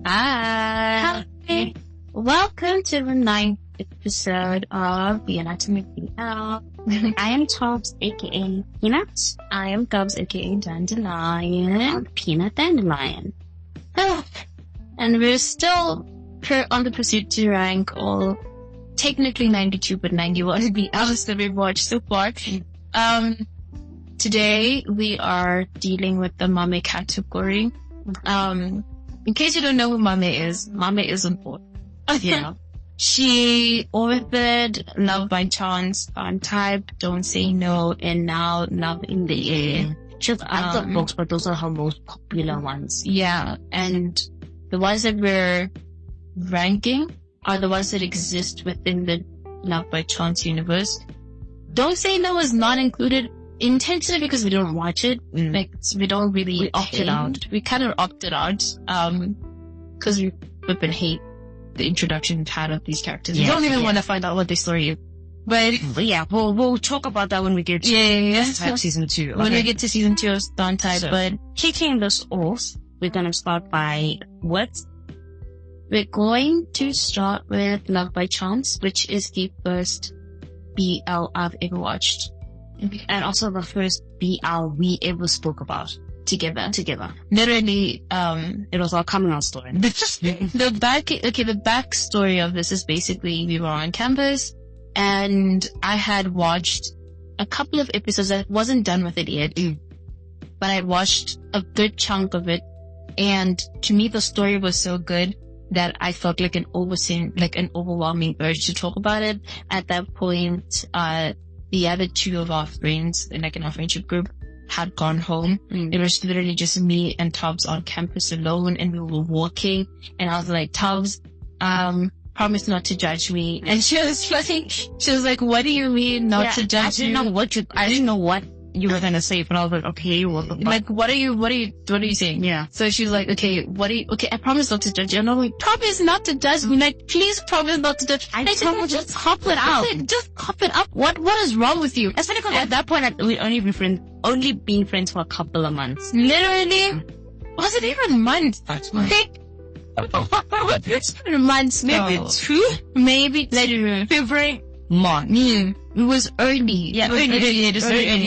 Hi. Welcome to the 9th episode of The Anatomy of BL. I am Tobbs, aka Peanut. I am Gubs, aka Dandelion. Peanut Dandelion. And we're still on the pursuit to rank all, technically 92 but 91 BLs that we've watched so far. Today we are dealing with the MAME category. In case you don't know who MAME is on board. Yeah. She authored Love by Chance, Tharntype, Don't Say No, and now Love in the Air. She has other books, but those are her most popular ones. Yeah, and the ones that we're ranking are the ones that exist within the Love by Chance universe. Don't Say No is not included intentionally because we don't watch it. Like, we don't really... We opted out. We kind of opted out, because we flippin' hate the introduction part of these characters. We don't even want to find out what their story is. But yeah, we'll talk about that when we get to Type season 2. When we get to season 2 of Tharntype. So, but kicking this off, we're going to start by what? We're going to start with Love by Chance, which is the first BL I've ever watched. And also the first BL we ever spoke about. Together. Literally, it was our coming out story. the backstory of this is basically we were on campus and I had watched a couple of episodes. I wasn't done with it yet, but I watched a good chunk of it, and to me the story was so good that I felt like an overwhelming urge to talk about it. At that point, the other two of our friends, in our friendship group, had gone home. It was literally just me and Tobbs on campus alone, and we were walking, and I was like, Tobbs, promise not to judge me. And she was like, what do you mean not to judge me? I didn't know what you were gonna say, but I was like, okay, what are you saying? Yeah. So she was like, okay, I promise not to judge you. And I'm like, promise not to judge me. Like, please promise not to judge. I told just cop it out. Just cop it up. What is wrong with you? Especially because at that point, we'd only been friends for a couple of months. Literally, was it even months? That's fine. Months, maybe 2, maybe like February, March. It was early. Yeah, early in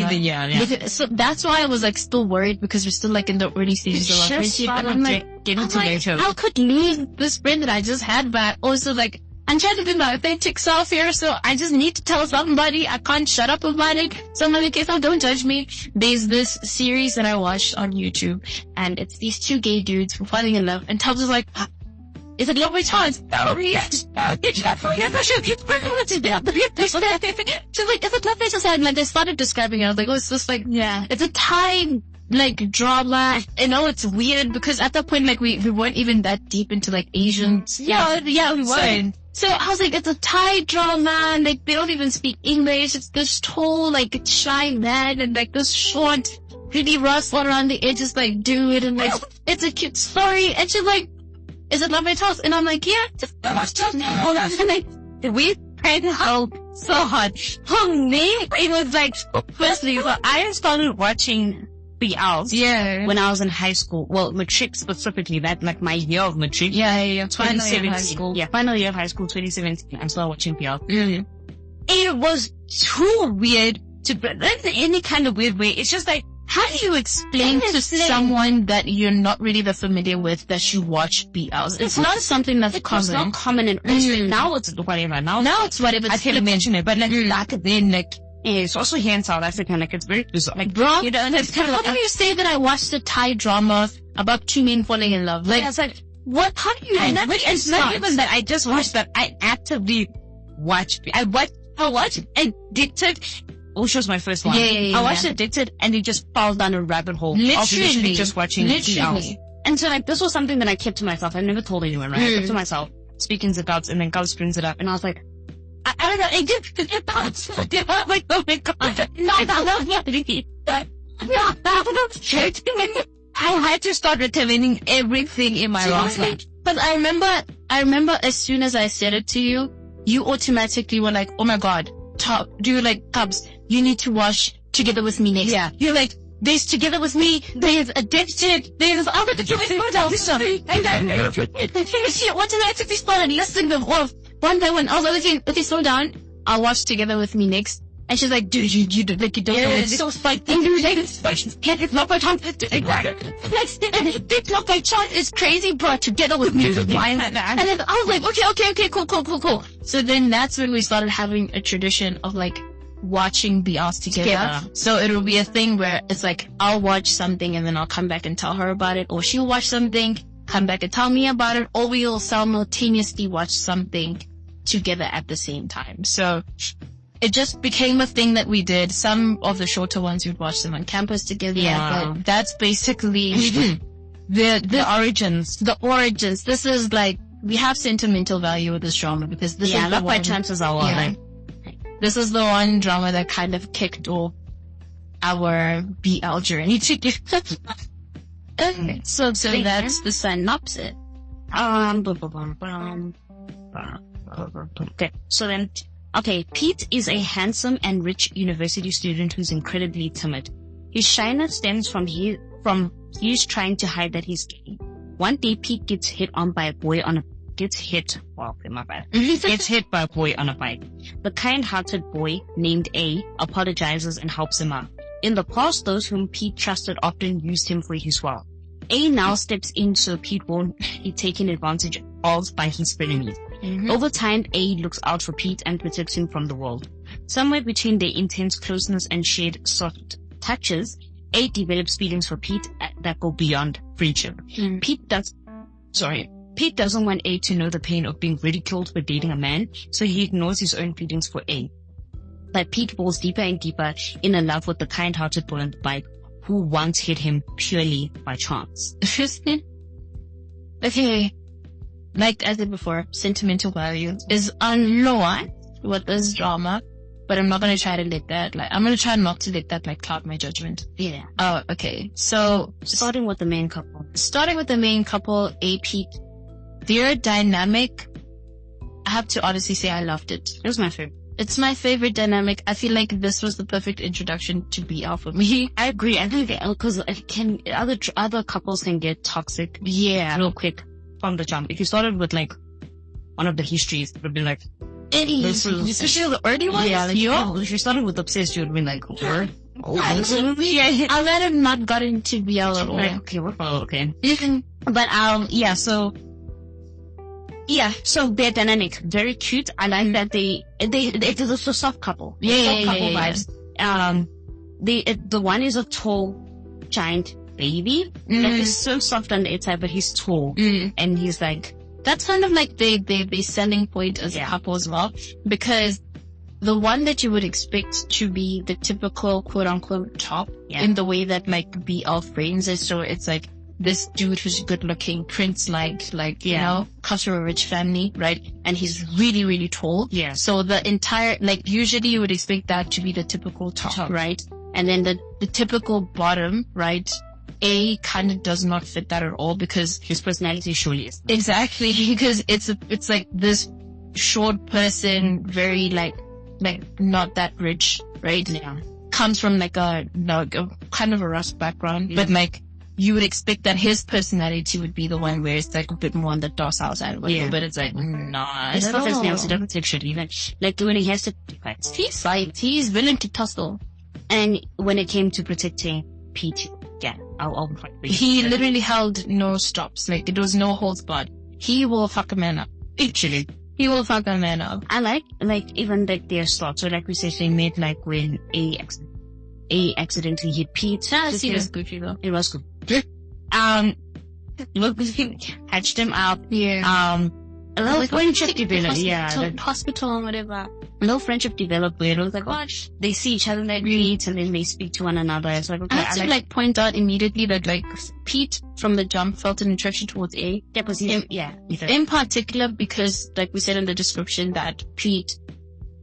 the year. Yeah. So that's why I was like still worried, because we're still like in the early stages of our friendship. And I'm like, getting tomatoes. I could lose this friend that I just had, but also like, I'm trying to be my authentic self here, so I just need to tell somebody. I can't shut up about it. So I'm like, okay, don't judge me. There's this series that I watched on YouTube, and it's these two gay dudes falling in love, and Tubbs was like, is it Love by Chance? She's like, is it Love by Chance? And like, they started describing it. I was like, oh, it's just like, it's a Thai, like, drama. I know it's weird, because at that point, like, we weren't even that deep into, like, Asians. Yeah, we weren't. So I was like, it's a Thai drama, and like, they don't even speak English. It's this tall, like, shy man, and like, this short, pretty rough one around the edges, like, dude, and like, it's a cute story. And she's like, is it Love by Chance? And I'm like, yeah, just hold on. And like, we prayed out so hard. For me, it was like, firstly, so I started watching BLs when I was in high school. Well, matric specifically, that like my year of matric. Yeah. Final year of high school. Yeah, final year of high school, 2017. I started watching BL. It was too weird to, that's any kind of weird way. It's just like, how do you explain to someone that you're not really that familiar with that you watch BLs? It's not something that's common. It's not common in now it's whatever. Now it's whatever. I can't mention it, but like back then, like, it's also here in South Africa, like, it's very bizarre. Like, bro, you know, and it's kind of how do you say that I watched a Thai drama about two men falling in love? Like, it's like, what? How do you? It's not even that I just watched that. I actively watched. I watched Addicted. Which was my first one. I watched Addicted, and it just fell down a rabbit hole. Literally just watching BLs. And so like, this was something that I kept to myself. I never told anyone, right? I kept to myself, speaking to Gubs, and then Gubs brings it up, and I was like, I don't know, I did like, oh my god. I had to start returning everything in my life. But I remember as soon as I said it to you, you automatically were like, oh my god, Tubbs, you need to watch Together With Me next. Yeah. You're like, there's Together With Me, there's Addicted, there's other stuff. And then, what did I actually started listing them off one by one? I was like, okay, slow down. I'll watch Together With Me next. And she's like, dude, you don't know. It's so spicy. It's not by chance. It's not by chance. It's crazy, bro. Together With Me. And then I was like, okay, cool. So then that's when we started having a tradition of like watching BLs together. So it'll be a thing where it's like, I'll watch something and then I'll come back and tell her about it. Or she'll watch something, come back and tell me about it. Or we'll simultaneously watch something together at the same time. So it just became a thing that we did. Some of the shorter ones, we'd watch them on campus together. Yeah. But that's basically the origins. The origins. This is like, we have sentimental value with this drama because this is the one. Chances are like, this is the one drama that kind of kicked off our BL journey together. Okay. So that's the synopsis. Okay. So then, Pete is a handsome and rich university student who's incredibly timid. His shyness stems from he's trying to hide that he's gay. One day, Pete gets hit by a boy on a bike. The kind-hearted boy named A apologizes and himself him out. In the past, those whom Pete trusted often used him for his well. A now steps in so Pete won't be taken advantage of by his frenemies. Over time, A looks out for Pete and protects him from the world. Somewhere between their intense closeness and shared soft touches, A develops feelings for Pete that go beyond friendship. Pete doesn't want A to know the pain of being ridiculed for dating a man, so he ignores his own feelings for A. But Pete falls deeper and deeper in a love with the kind-hearted boy on the bike who once hit him purely by chance. Okay. Like I said before, sentimental value is unlocked with this drama, but I'm not going to try to let that, I'm going to try not to let that, cloud my judgment. Yeah. Oh, okay. So, starting with the main couple, A, Pete, their dynamic, I have to honestly say I loved it. It was my favorite. It's my favorite dynamic. I feel like this was the perfect introduction to BL for me. I agree. I think because other couples can get toxic. Yeah. Real quick. From the jump. If you started with one of the histories, it would be like, especially the early ones. Yeah, if you started with Obsessed, you would be like, what? I let him not got into BL at all. Okay, we're okay. But so their dynamic, very cute. I like that it's a soft couple. Soft couple vibes. The one is a tall giant baby. He's so soft on the inside, but he's tall. And he's like, that's kind of like the selling point as a couple as well, because the one that you would expect to be the typical quote unquote top in the way that BL frames it. So it's like this dude who's good looking, prince you know, comes from a rich family, right? And he's really, really tall. Yeah. So the entire, usually you would expect that to be the typical top. Right? And then the typical bottom, right? A kind of does not fit that at all because his personality surely is. Exactly, because it's like this short person, very not that rich, right? Yeah. Comes from a kind of a rough background, but you would expect that his personality would be the one where it's a bit more on the docile side. But it's nah. His personality doesn't take shit even. When he has to fight, he's willing to tussle. And when it came to protecting Pete, I'll fight. He literally held no stops. It was no holds barred. He will fuck a man up. Actually. He will fuck a man up. I like even their slots. So we said they made when A accidentally hit Pete. It was goofy though. It was good. Hatched him up. Yeah. A little friendship developed. Hospital or whatever. A little friendship developed where it was gosh, they see each other in their meet and then they speak to one another. It's okay. I have to point out immediately that Pete from the jump felt an attraction towards A. Yeah, because in particular because we said in the description that Pete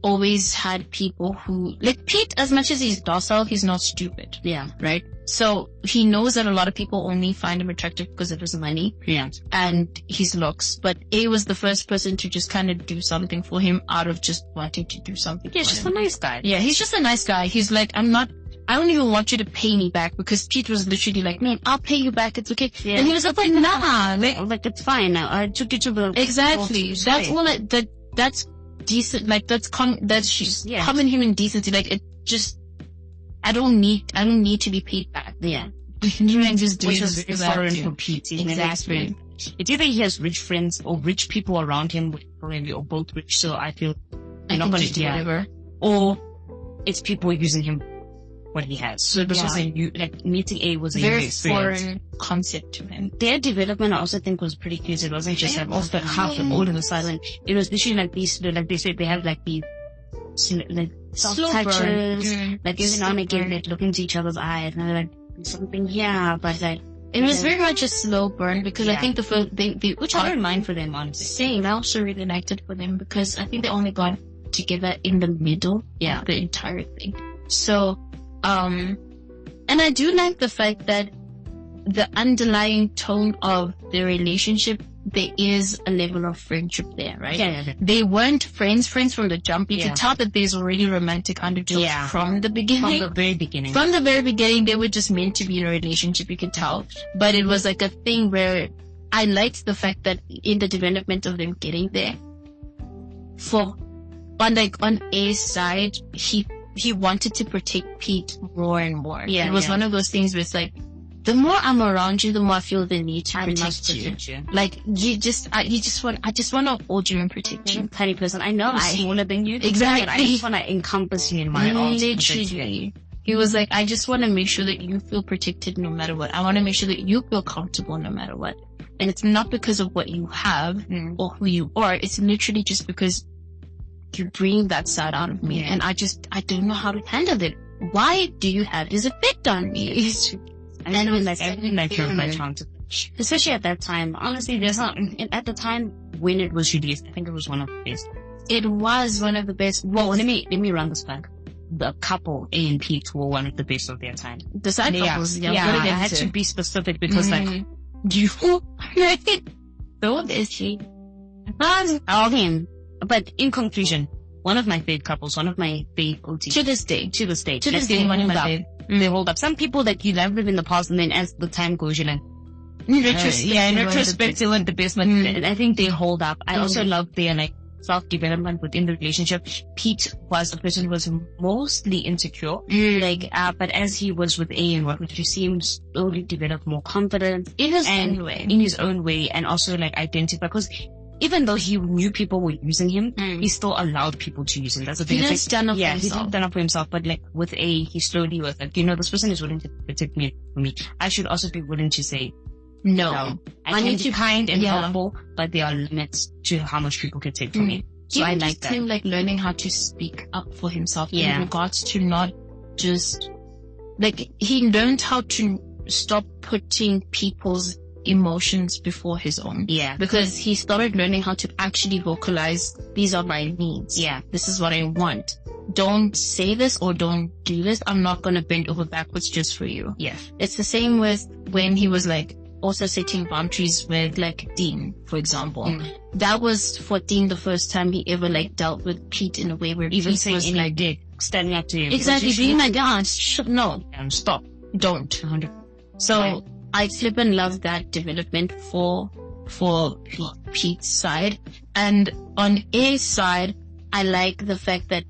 always had people who Pete, as much as he's docile, he's not stupid. Yeah. Right? So he knows that a lot of people only find him attractive because of his money. Yeah. And his looks. But A was the first person to just kind of do something for him out of just wanting to do something. Yeah, he's just a nice guy. Yeah, he's just a nice guy. He's I'm not I don't even want you to pay me back, because Pete was literally like, man, I'll pay you back, it's okay. Yeah. And he was like, nah. Like, it's fine now. I took you to the... Exactly. That's all that's decent, like, that's common human decency. Like, it just, I don't need to be paid back. Yeah. Just doing Which was very foreign for Pete. Exactly. It's either he has rich friends or rich people around him, probably, or both rich, so I feel they're not going to do whatever. Or it's people using him what he has. So this was like meeting A was a very foreign concept to him. Their development I also think was pretty cute. It wasn't just like off the cuff and all of a sudden. It was literally like these, like they said, they have like these like soft touches, like every now and again they look into each other's eyes and they're like something here, but like it was very much a slow burn, because I think the first which I don't mind for them, honestly. Same, I also really liked it for them, because I think they only got together in the middle of the entire thing. So and I do like the fact that the underlying tone of the relationship, there is a level of friendship there, right? Yeah. They weren't friends from the jump. You could tell that there's already romantic undertones from the beginning. From the very beginning. From the very beginning, they were just meant to be in a relationship, you could tell. But it was like a thing where I liked the fact that in the development of them getting there, on A's side, he wanted to protect Pete more and more. Yeah, it was one of those things where it's like, the more I'm around you, the more I feel the need to protect you. Like, I just want to hold you and protect you. Tiny person. I know I'm smaller than you. Exactly. I just want to encompass you in my arms. Literally. He was like, I just want to make sure that you feel protected no matter what. I want to make sure that you feel comfortable no matter what. And it's not because of what you have or who you are. It's literally just because you bring that side out of me. And I don't know how to handle it. Why do you have this effect on me? I really like your chance. Especially at that time. Honestly, there's not, at the time when it was released, I think it was one of the best. It was one of the best. Well, let me run this back. The couple, A and Pete, were one of the best of their time. The side couples, I had to be specific because like, you, don't is she? Okay. But in conclusion, one of my favorite couples, one of my favorite OTs. To this day, one of my favorite. They hold up. Some people that you love them in the past, and then as the time goes, you're like, in retrospect, they weren't the best, but I think they hold up. I also love their like self-development within the relationship. Pete was a person who was mostly insecure, but as he was with A and what you see him slowly develop more confidence in his own way, and also like identify, because even though he knew people were using him, he still allowed people to use him. That's the thing. He didn't stand up for himself. He didn't stand up for himself, but like with A, he slowly was like, this person is willing to protect me for me. I should also be willing to say, no. I need to be kind and helpful, but there are limits to how much people can take from me. So I like that. Him like learning how to speak up for himself in regards to not just, like, he learned how to stop putting people's emotions before his own. Yeah. Because he started learning how to actually vocalize, these are my needs. Yeah. This is what I want. Don't say this or don't do this. I'm not going to bend over backwards just for you. Yeah. It's the same with when he was like also setting boundaries with like Dean, for example. That was for Dean the first time he ever like dealt with Pete in a way where even Pete was like standing up to him. Exactly. Being like, no, stop. Don't. 100%. So I flip and love that development for Pete's side. And on A's side, I like the fact that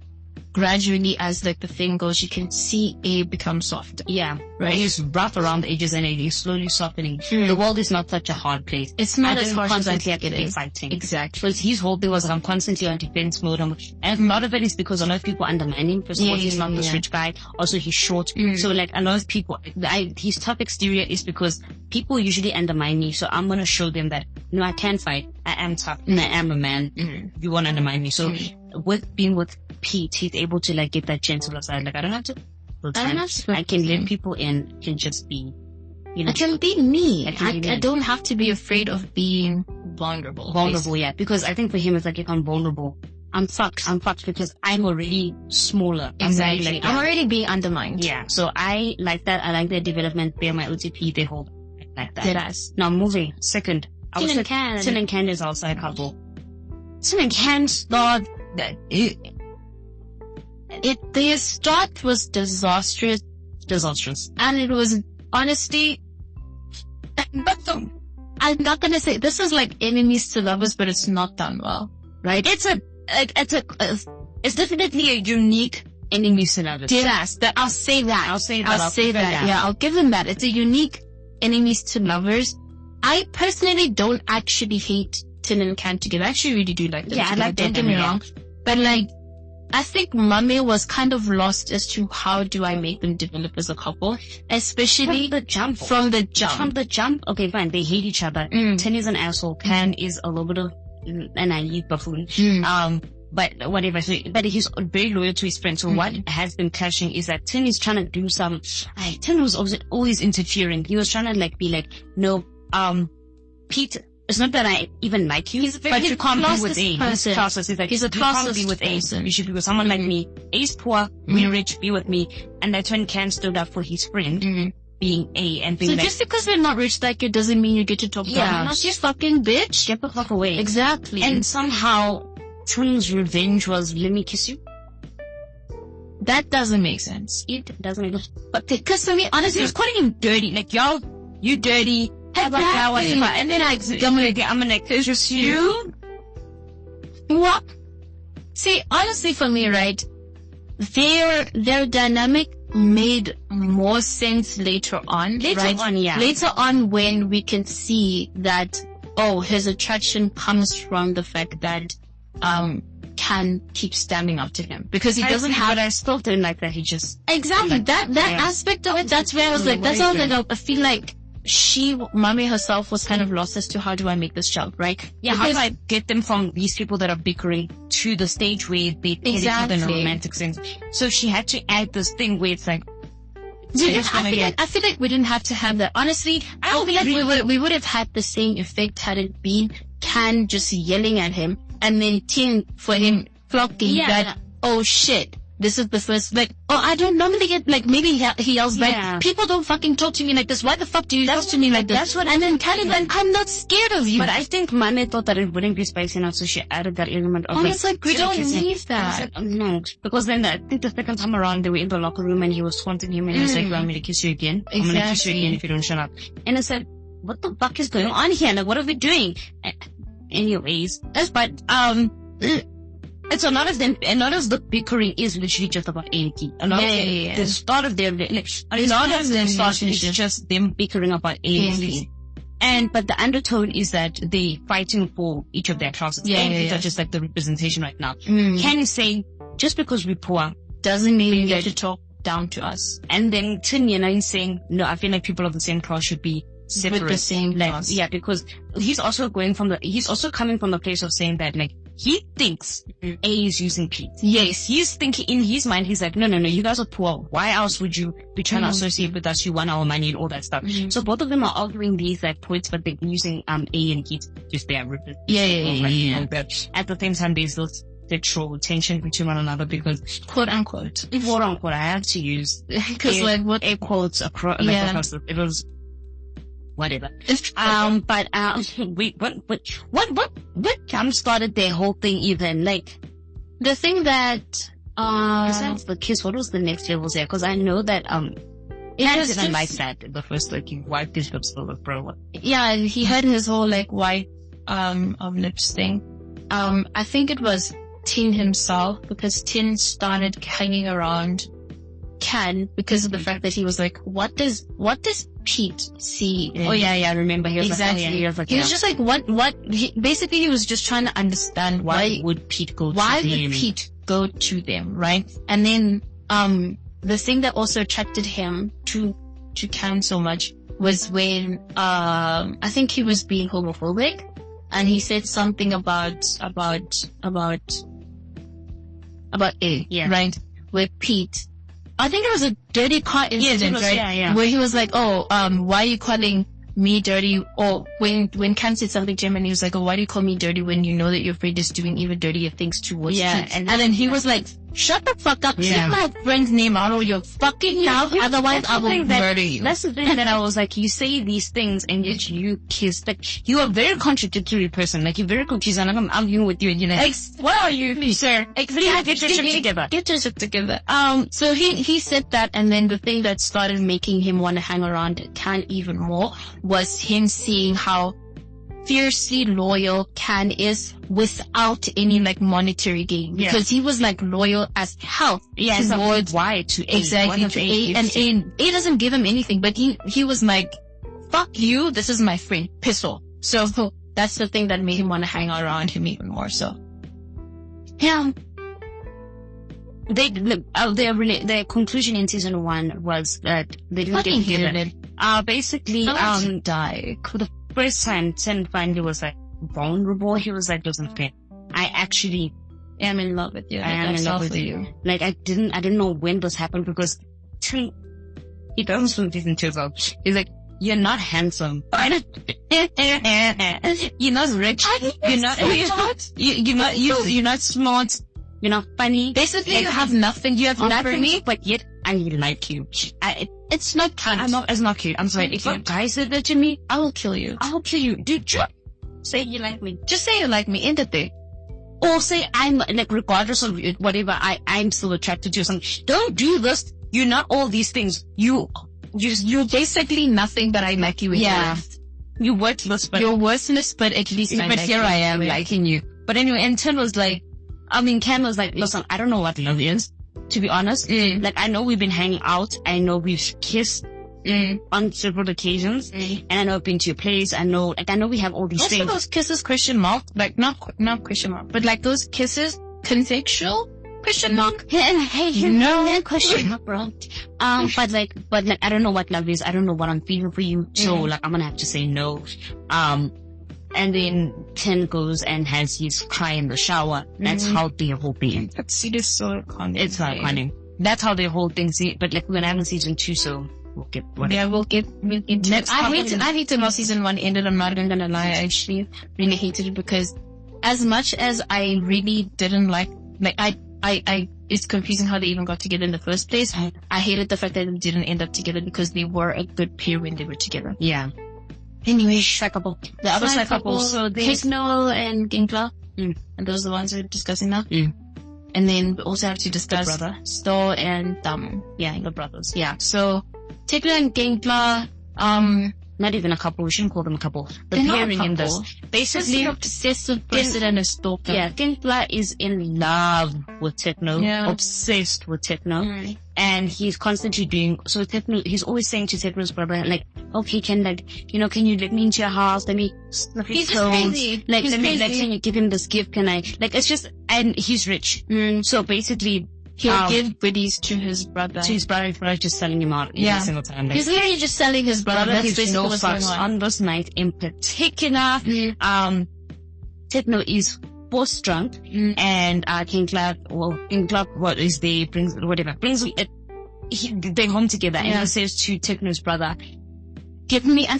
gradually as like the thing goes, you can see A become softer. Yeah. Right? He's rough around the edges and he's slowly softening. The world is not such a hard place. It's not as harsh as I think it is. Fighting. Exactly. Because his whole thing was I'm constantly on defense mode. And a lot of it is because a lot of people undermine him. First of all, he's not this rich guy. Also, he's short. So like a lot of people, his tough exterior is because people usually undermine me. So I'm going to show them that, no, I can fight. I am tough. And I am a man. You won't undermine me. So with being with Pete, he's able to like get that gentle side. Like I don't have to. I can let people in. I can just be. I can be me. I don't have to be afraid of being vulnerable. Basically. Yeah. Because I think for him, it's like if I'm vulnerable, I'm fucked. I'm fucked because I'm already smaller. Exactly. I'm already being undermined. Yeah. So I like that. I like their development. They're my OTP. They hold like that. Deadass. Now moving. Second. Tin and Can is also a couple. Tin and Can start. Their start was disastrous disastrous. And it was honestly, I'm not gonna say this is like enemies to lovers, but it's not done well, right? It's definitely a unique enemies to lovers. Yes, I'll say that. I'll say that. Yeah, I'll give them that. It's a unique enemies to lovers. I personally don't actually hate Tin and Can together. I actually really do like them. Yeah, I like them. Don't get me wrong. But like, I think MAME was kind of lost as to how do I make them develop as a couple, especially from the jump. Okay, fine. They hate each other. Tin is an asshole. Can is a little bit of a naive buffoon. But whatever. So, but he's very loyal to his friend. So what has been clashing is that Tin is trying to do some. Tin was always interfering. He was trying to like be like, no, Pete. It's not that I even like you, but you can't be with A. He's classless. He's like, you can't be with A. You should be with someone like me. A's poor, we're rich, be with me. And that's when Can stood up for his friend, being A, and being so like, just because we're not rich like you doesn't mean you get to talk down. Not you fucking bitch. Get the fuck away. Exactly. And somehow, Tin's revenge was, let me kiss you. That doesn't make sense. It doesn't make sense. But because for me, honestly, He was calling him dirty. Like, y'all, you dirty. Exactly. And then I'm gonna kiss you. What? See, honestly, for me, right, their dynamic made more sense later on. Later on, when we can see that, oh, his attraction comes from the fact that Can keep standing up to him because he doesn't have. But I still don't like that. He just exactly that aspect of it. That's where I was like, that's all that I feel like. MAME herself was kind of lost as to how do I make this jump, right? Yeah, how do I get them from these people that are bickering to the stage where they tell each other in a romantic sense? So she had to add this thing where it's like, I feel like we didn't have to have that. Honestly, I feel like we would have had the same effect had it been Can just yelling at him and then Tin for him flocking that, oh shit. This is the first, like, oh, I don't normally get, like, maybe he yells back, people don't fucking talk to me like this. Why the fuck do you talk to me like this? And then Can is like, I'm not scared of you. But I think MAME thought that it wouldn't be spicy enough, so she added that element of it's like, we don't need that. No, because then I think the second time around, they were in the locker room and he was taunting him and he was like, you want me to kiss you again? I'm gonna kiss you again if you don't shut up. And I said, what the fuck is going on here? Like, what are we doing? Anyways, but, and so a lot of the bickering is literally just about A and P. A lot of the start of their, like, a lot of them is just them bickering about A and P. But the undertone is that they fighting for each of their classes. Are just like the representation right now. Can you say, just because we're poor, doesn't mean you get to talk down to us. And then Tin, is saying, no, I feel like people of the same class should be separate. With the same class. Yeah, because he's also coming from the place of saying that, like, he thinks A is using Pete. Yes. He's thinking, in his mind, he's like, no, you guys are poor. Why else would you be trying to associate with us? You want our money and all that stuff. So both of them are arguing these like points, but they're using A and Pete just their Yeah. At the same time, there's this sexual tension between one another because quote unquote, I have to use because like what air quotes across it was whatever. But what jump started their whole thing even? Like, the thing that, besides the kiss, what was the next level there? Cause I know that, Can didn't like that the first, like, he wiped his lips for the bro. Yeah, he had his whole, like, white, lips thing. I think it was Tin himself, because Tin started hanging around Can because of the fact that he was like, what does Pete see? Oh yeah, I remember. He was exactly. Like, oh, yeah, he was just like, what? Basically, he was just trying to understand why would Pete go to them, right? And then, the thing that also attracted him to Can so much was when, I think he was being homophobic, and he said something about A, right? With Pete. I think it was a dirty car incident, right? Yeah. Where he was like, oh, why are you calling me dirty? Or when Can said something to him and he was like, oh, why do you call me dirty when you know that your friend is doing even dirtier things towards Pete? And then he was like, shut the fuck up. Yeah. Keep my friend's name out of your fucking mouth. Otherwise, I will murder you. That's the thing that I was like, you say these things and yet you kiss. Like, you are a very contradictory person. Like, you're very confused. And I'm arguing with you and you're like, what are you, sir? Get your shit together. Get your shit together. So he said that, and then the thing that started making him want to hang around Can even more was him seeing how fiercely loyal Can is without any like monetary gain, because he was like loyal as hell towards Y to A. exactly to A, and A doesn't give him anything, but he was like, fuck you, this is my friend, piss off. So that's the thing that made him want to hang around him even more. So yeah, their conclusion in season 1 was that they didn't get together. Basically, die. The first time Ten finally was like vulnerable, he was like, listen, okay, I actually am in love with you. I am in love with you. Like, I didn't know when this happened, because he doesn't swim his tears out. He's like, you're not handsome. You're not rich. You're not smart. You're not funny. Basically, you have nothing. You have nothing, me, but yet I like you. It's not kind. It's not cute. I'm sorry. If a guy said that to me, I will kill you. Dude, say you like me. Just say you like me. End the day. Or say I'm like, regardless of whatever, I'm still attracted to you. Something. Don't do this. You're not all these things. You're basically nothing, but I like you. You're worthless, but you're worthless, but at least I am liking you. But anyway, and Ken was like, Ken was like, listen, I don't know what love is, to be honest. Like, I know we've been hanging out. I know we've kissed on several occasions, and I know I've been to your place. I know we have all these also things. Those kisses, question mark, like not question mark, but like those kisses, contextual, question mark. Hey, question mark, bro. But I don't know what love is. I don't know what I'm feeling for you. So like, I'm gonna have to say no. And then Ken goes and has his cry in the shower. That's how the whole thing ends. It is so iconic. It's like iconic. That's how the whole thing but like, we're gonna have in season 2, so we'll get whatever. Yeah, we'll get next. I hated how season 1 ended. I'm not even gonna lie. I actually really hated it, because as much as I really didn't like it's confusing how they even got together in the first place. I hated the fact that they didn't end up together, because they were a good pair when they were together. Yeah. Anyway, the other side couple. So Techno and Ginkla, and those are the ones we're discussing now. And then we also have to discuss Sto and the brothers. Yeah. So Techno and Ginkla, not even a couple. We shouldn't call them a couple. The pairing in this, basically, an obsessive person and a stalker. Yeah, Ginkla is in love with Techno, obsessed with Techno, and he's constantly doing. So Techno, he's always saying to Techno's brother, like, okay, can you let me into your house? Let me. He's crazy. Like, can you give him this gift? Can I? Like, it's just, and he's rich. So basically, he'll give goodies to his brother. To his brother, for just selling him out every single time. Like, he's literally just selling his brother. That's basically no fucks on this night in particular. Techno is force drunk, and Ginkla, what is they brings it. They're home together, and he says to Techno's brother, give him to me for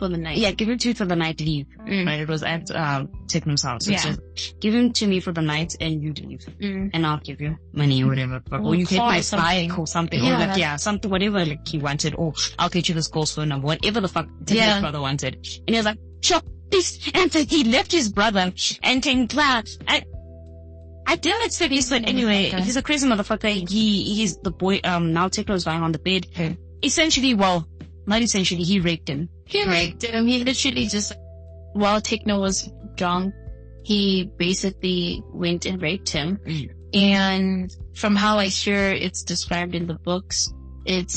the night. Yeah, give him to me for the night, leave. Right, it was at Techno's house. So give him to me for the night and you leave. And I'll give you money or whatever. Or you get my bike or something. Or like, something, whatever like he wanted. Or I'll get you this girl's phone number, whatever the fuck Techno's brother wanted. And he was like, sure, this. And he left his brother and came glad. I didn't expect this, but anyway, he's a crazy motherfucker. He's the boy, now Techno's lying on the bed. Essentially, well, not essentially, he raped him. He literally just, while Techno was drunk, he basically went and raped him. And from how I hear it's described in the books, it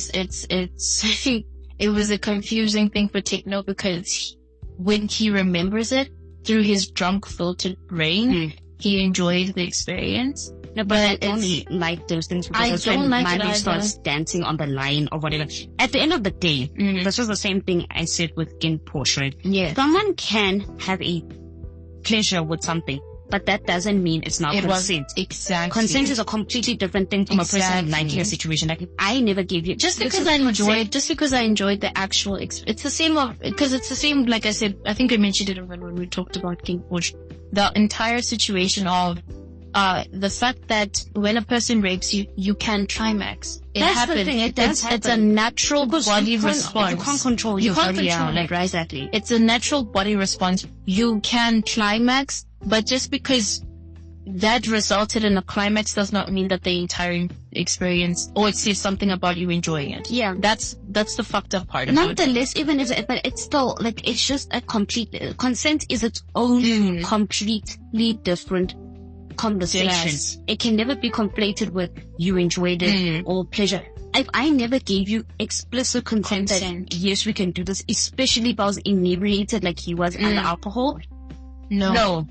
was a confusing thing for Techno, because when he remembers it through his drunk filtered brain, he enjoyed the experience. No, but I only like those things because when Miley starts dancing on the line or whatever. At the end of the day, this was the same thing I said with Gen Porsche, right? Yeah. Someone can have a pleasure with something but that doesn't mean it's not consent. Exactly. Consent is a completely different thing from a person liking a situation. Like, if I never gave you, just because I enjoyed the actual, it's the same because it's the same, like I said, I think I mentioned it when we talked about King Bush, the entire situation of, the fact that when a person rapes you, you can climax. That's happens. The thing. It does happen. It's a natural body response. You can't control your body. Like, exactly. It's a natural body response. You can climax, but just because that resulted in a climax does not mean that the entire experience, or it says something about you enjoying it. Yeah. That's the fucked up part of it. Nonetheless, even if but it's still, like, it's just a consent is its own completely different conversation. Yes. It can never be conflated with you enjoyed it or pleasure. If I never gave you explicit consent that yes, we can do this, especially if I was inebriated like he was under alcohol. No.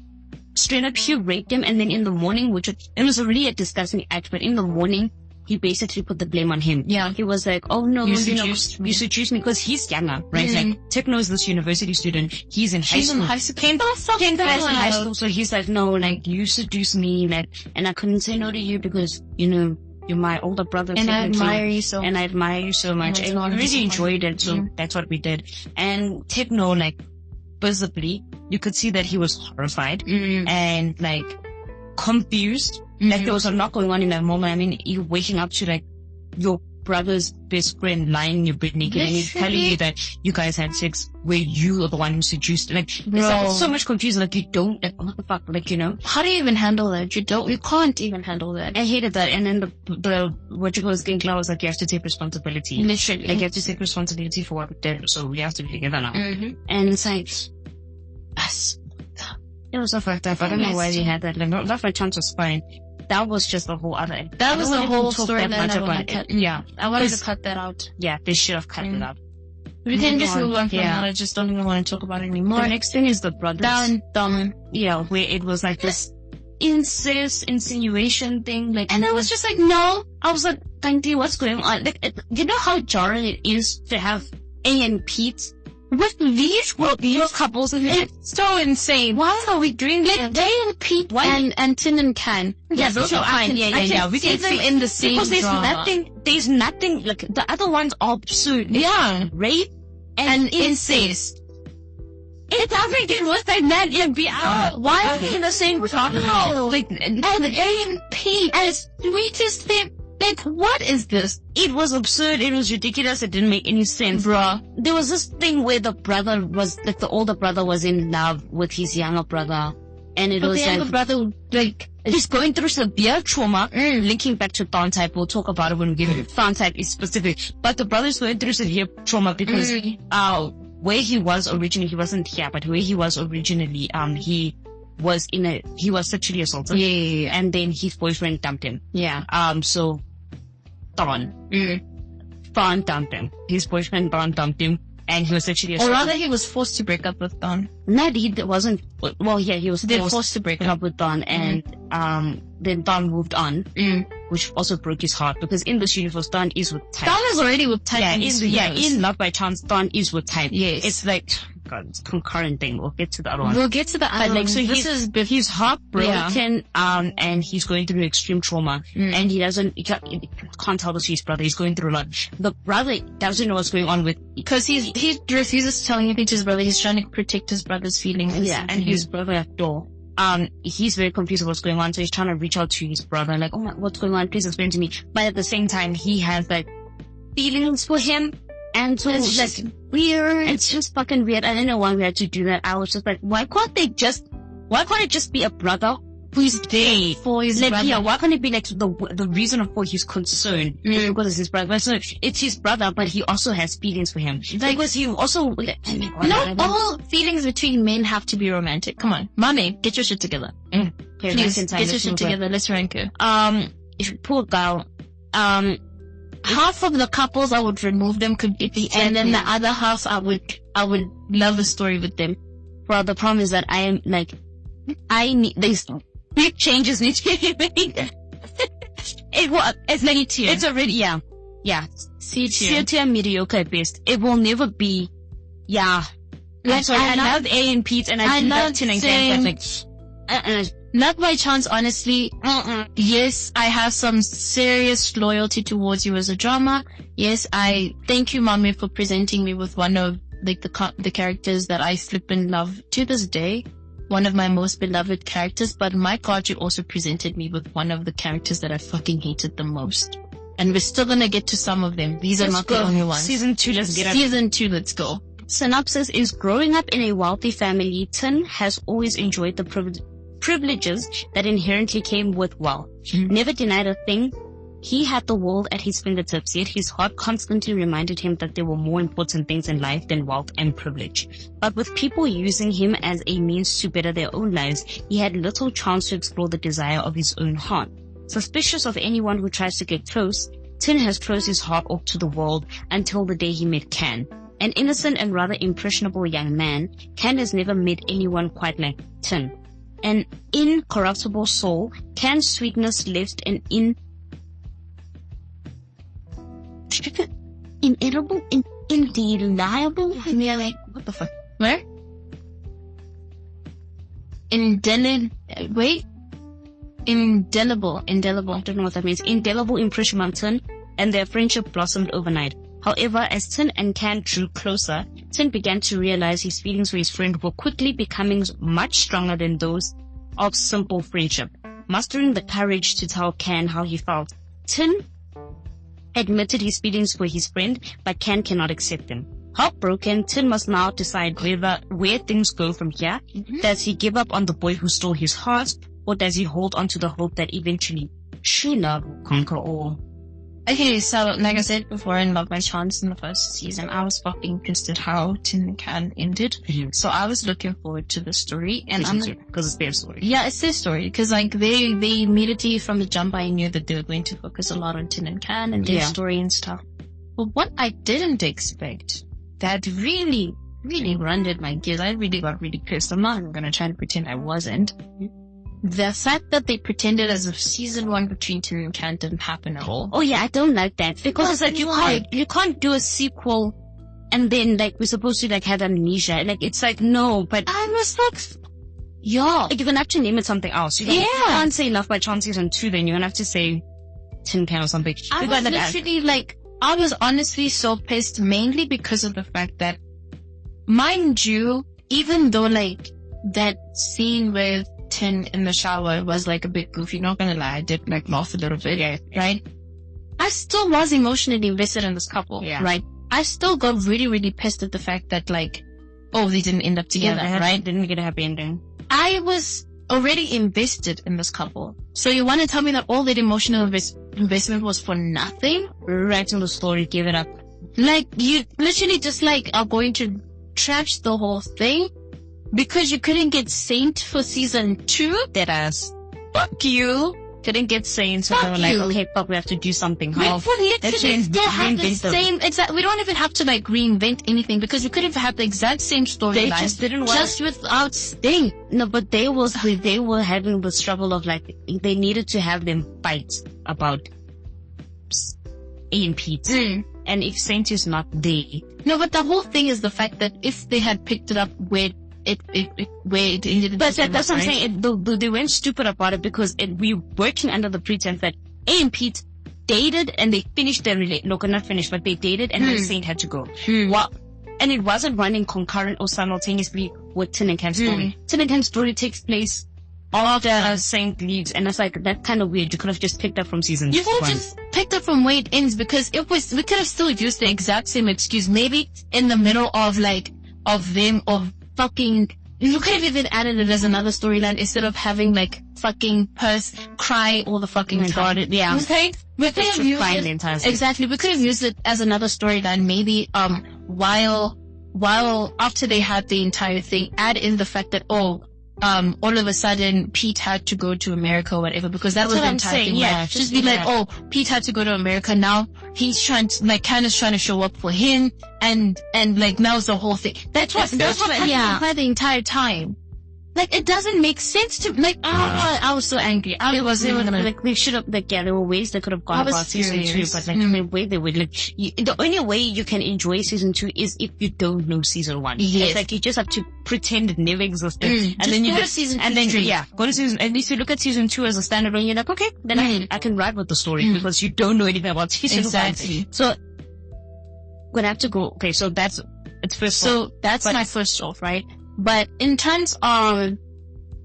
Straight up, he raped him, and then in the morning, it was already a disgusting act, but in the morning, he basically put the blame on him. Yeah. He was like, oh no, you seduced me because he's younger, right? Like, Techno is this university student. He's in high school. Kendall in high school. So he's like, no, like, you seduced me, like, and I couldn't say no to you because, you know, you're my older brother. And I admire you so much. And I really enjoyed it. So that's what we did. And Techno, like, visibly, you could see that he was horrified and, like, confused. Like, there was a lot going on in that moment. I mean, you waking up to, like, your brother's best friend lying in your bed naked and he's telling you that you guys had sex where you are the one who seduced. Like, there's so much confusion. Like, you don't, like, what the fuck? Like, you know. How do you even handle that? You can't even handle that. I hated that. And then what you call getting clear was like, you have to take responsibility. Literally. Like, you have to take responsibility for what we did. So we have to be together now. And it's like, it was so fucked up. I don't know why they had that. Like, not my chance was fine. That was just the whole other. That was the whole story that I wanted to cut. Yeah. I wanted to cut that out. Yeah, they should have cut it out. We can just move on from that. I just don't even want to talk about it anymore. The next thing is the brothers. Yeah, where it was like this incest insinuation thing. Like, and I was just like, no. I was like, Tharntype, what's going on? Like, you know how jarring it is to have A and Pete with these couples? It's so insane. Why are we doing that? They and Pete and Tin and Can. Yeah, those are fine. Yeah. We can them in the same because there's nothing, like, the other ones are absurd. Yeah. Rape and incest. It doesn't get worse than that. Why are we in the same genre? Like, and A and Pete as sweetest thing. Like, what is this? It was absurd. It was ridiculous. It didn't make any sense. Bruh. There was this thing where the brother was, like, the older brother was in love with his younger brother. And it was the younger brother, like, he's going through severe trauma. Linking back to Tharntype, we'll talk about it when we get to Tharntype is specific. But the brother's going through severe trauma because, where he was originally, he wasn't here, but where he was originally, he was sexually assaulted. Yeah. And then his boyfriend dumped him. Yeah. So, Tharn dumped him. His boyfriend Tharn dumped him, and he was sexually assaulted. Or rather, he was forced to break up with Tharn. No, he wasn't. Well, yeah, he was forced to break up with Tharn, and then Tharn moved on, which also broke his heart because in this universe, Tharn is with Type. Tharn is already with Type. In Love by Chance, Tharn is with Type. Yes. It's like, God, it's a concurrent thing. We'll get to the other one. Like, so he's heartbroken, and he's going through extreme trauma, and he can't tell this to his brother. He's going through a lot. The brother doesn't know what's going on because he refuses to tell anything to his brother. He's trying to protect his brother's feelings. Yeah, and his brother at door. He's very confused with what's going on, so he's trying to reach out to his brother, like, oh my, what's going on? Please explain to me. But at the same time, he has, like, feelings for him. And so it's like weird. It's just fucking weird. I don't know why we had to do that. I was just like, why can't it just be a brother who's there for his brother? Yeah, why can't it be like the reason for his concern is because it's his brother? So it's his brother, but he also has feelings for him. Like, because he also not all feelings between men have to be romantic. Come on, MAME, get your shit together. Please get your shit together. Let's rank it. Poor girl. Half of the couples I would remove them completely, and then the other half I would love a story with them. Well, the problem is that these big changes need to be made. It's already, yeah. C tier, mediocre at best. It will never be, I'm sorry, I love A and Pete, and I love Tin and Can, but Not by chance, honestly. Yes, I have some serious loyalty towards you as a drama. Yes, I thank you, MAME, for presenting me with one of like the characters that I flippin' love to this day. One of my most beloved characters. But my God, you also presented me with one of the characters that I fucking hated the most. And we're still gonna get to some of them. These are not the only ones. Season 2, let's get it. Season 2, let's go. Synopsis is: growing up in a wealthy family, Tin has always enjoyed the privileges that inherently came with wealth. Never denied a thing. He had the world at his fingertips, yet his heart constantly reminded him that there were more important things in life than wealth and privilege. But with people using him as a means to better their own lives, he had little chance to explore the desire of his own heart. Suspicious of anyone who tries to get close, Tin has closed his heart off to the world until the day he met Can. An innocent and rather impressionable young man, Can has never met anyone quite like Tin. An incorruptible soul, Can's sweetness left an inedible, indelible. What the fuck? Where? Indelible. I don't know what that means. Indelible impression on Tin, and their friendship blossomed overnight. However, as Tin and Can drew closer, Tin began to realize his feelings for his friend were quickly becoming much stronger than those of simple friendship. Mustering the courage to tell Can how he felt, Tin admitted his feelings for his friend, but Can cannot accept them. Heartbroken, Tin must now decide where things go from here. Does he give up on the boy who stole his heart, or does he hold on to the hope that eventually true love will conquer all? Okay, so like I said before in Love by Chance in the first season, I was fucking pissed at how Tin and Can ended. So I was looking forward to the story, and because it's their story. Yeah, it's their story, because like they immediately from the jump I knew that they were going to focus a lot on Tin and Can and their story and stuff. But what I didn't expect that really rendered my gears, I really got really pissed. I'm not even gonna try to pretend I wasn't. The fact that they pretended as if season 1 between Tin and Can didn't happen at all. Oh yeah, I don't like that, because it's like you can't do a sequel and then like we're supposed to like have amnesia. Like it's like no, but I was like, yeah, you're gonna have to name it something else. You can't say Love by Chance season 2. Then you're gonna have to say Tin Can or something. I was literally like, I was honestly so pissed, mainly because of the fact that, mind you, even though like that scene with Tin in the shower was like a bit goofy, not gonna lie, I did like laugh a little bit, right? I still was emotionally invested in this couple, right? I still got really pissed at the fact that like, oh, they didn't end up together, right? Didn't get a happy ending. I was already invested in this couple. So you want to tell me that all that emotional investment was for nothing? Writing the story, give it up. Like, you literally just like are going to trash the whole thing? Because you couldn't get Saint for season 2? That ass. Fuck you. Couldn't get Saint, so they were like, okay, but we have to do something. Let's still have the same exact. We don't even have to like reinvent anything, because we could have had the exact same storyline. They just didn't want, just without Sting. No, but they were having the struggle of like they needed to have them fight about A and Pete. And if Saint is not there, no, but the whole thing is the fact that if they had picked it up where it ended. But that's what I'm saying. They weren't stupid about it, because we working under the pretense that A and Pete dated and they finished their relationship. No, not finished, but they dated and then Saint had to go. And it wasn't running concurrent or simultaneously with Tin and Can's story. Tin and Can's story takes place after Saint leaves, and it's like, that's kind of weird. You could have just picked up from season 1. You could have just picked up from where it ends, because we could have still used the exact same excuse, maybe in the middle of like, of them, of fucking, you could have even added it as another storyline instead of having like fucking cry all the fucking time. Yeah. Okay? We could have used it, exactly, we could have used it as another storyline, maybe, while after they had the entire thing, add in the fact that, all of a sudden Pete had to go to America or whatever, because that was the entire thing. Yeah, just be like, oh, Pete had to go to America, now he's trying to, like, Candace trying to show up for him, and like, now's the whole thing. That's what happened the entire time. Like, it doesn't make sense to, like, I was so angry. I wasn't even gonna, like, they should have, like, yeah, there were ways they could have gone about season 2, but like, the way they would, like, the only way you can enjoy season 2 is if you don't know season 1. Yes. It's like, you just have to pretend it never existed. And just then you go to just, season and 2 then, straight. yeah, go to season, at least you look at season 2 as a standalone, you're like, okay, then I can ride with the story because you don't know anything about season 1. Exactly. So, I'm gonna have to go, okay, so that's, it's first. So that's my first off, right? But in terms of,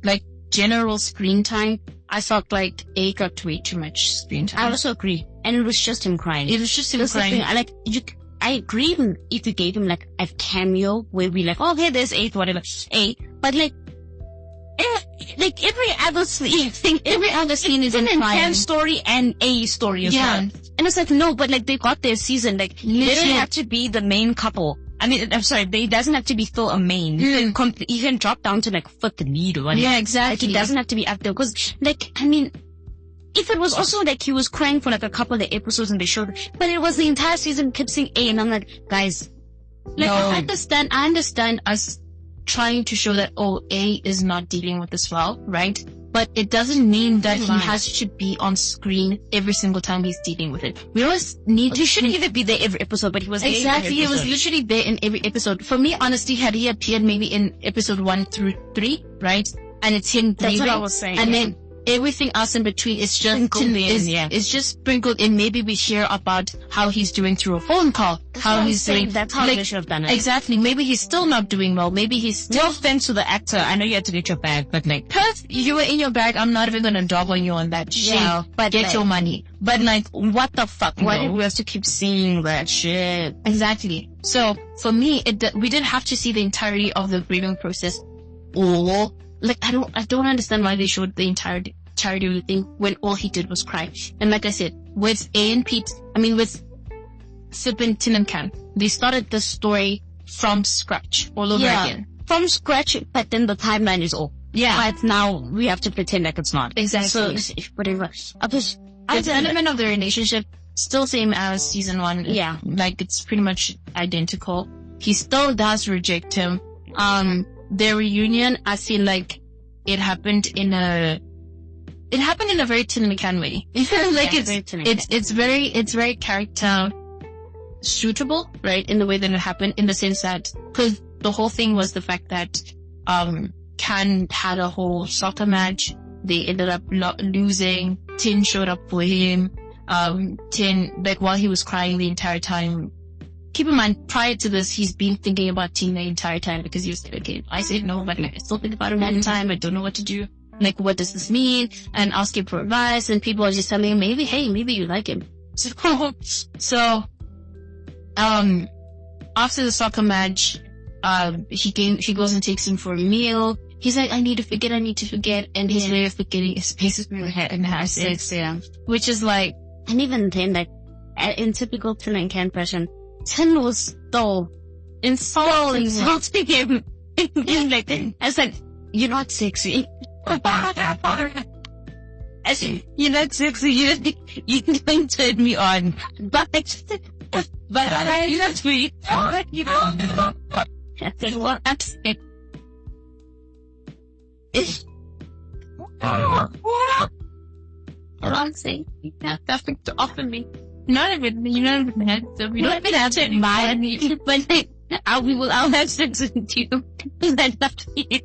like, general screen time, I felt like A got way too much screen time. I also agree. And it was just him crying. It was just him crying. I agree if you gave him like a cameo where we like, oh, okay, there's A, whatever, A, but like every other scene is in Cam's story and A's story as well. And it's like, no, but like they got their season, like they don't have to be the main couple. I mean, I'm sorry, they doesn't have to be still a main. You can drop down to like fifth lead or whatever. Yeah, exactly. Like, it doesn't have to be up there because, like, I mean, if it was also like he was crying for like a couple of episodes and they showed, but it was the entire season kept saying A, and I'm like, guys, like, no. I understand us trying to show that, oh, A is not dealing with this well, right? But it doesn't mean that he has to be on screen every single time he's dealing with it. We always need to. He shouldn't even be there every episode, but he was there exactly. He was literally there in every episode. For me, honestly, had he appeared maybe in episode 1 through 3, right? And it's him breathing. That's what I was saying. And then everything else in between is just it's just sprinkled in. Maybe we hear about how he's doing through a phone call. That's how he's doing. That's how they should have done it. Exactly. Maybe he's still not doing well. Maybe he's still. No offense to the actor. I know you had to get your bag, but like, you were in your bag. I'm not even gonna dog on you on that shit. Yeah, but get your money. But like, what the fuck? Why did we have to keep seeing that shit? Exactly. So for me, we didn't have to see the entirety of the grieving process. Or like, I don't understand why they showed the entirety of the thing when all he did was cry. And like I said, with A and Pete, with Sip and Tin and Can, they started the story from scratch all over again. From scratch, but then the timeline is off. Yeah. But now we have to pretend like it's not. Exactly. So, whatever. The development of the relationship, still same as season 1. Yeah. Like, it's pretty much identical. He still does reject him. Their reunion, I feel like it happened in a very Tin and Can way. Like, it's very character suitable, right? In the way that it happened, in the sense that, cause the whole thing was the fact that, Can had a whole soccer match. They ended up losing. Tin showed up for him. Tin, like, while he was crying the entire time. Keep in mind, prior to this, he's been thinking about Tin the entire time because he was like, okay, I said no, but like, I still think about it all the time. I don't know what to do. Like, what does this mean? And asking for advice, and people are just telling him, maybe you like him. So, after the soccer match, he goes and takes him for a meal. He's like, I need to forget. And his way of forgetting is basically and have sex. Yeah. Which is like, and even then, like, in typical Tin and Can fashion, Tin was still insulting him. Like, I was like, you're not sexy. You're not sexy. You don't turn me on. But you're not sweet. What? I'm saying you have nothing to offer me. You're not even handsome. You don't even have to admire me. But like, I'll have sex with you. Because I love you.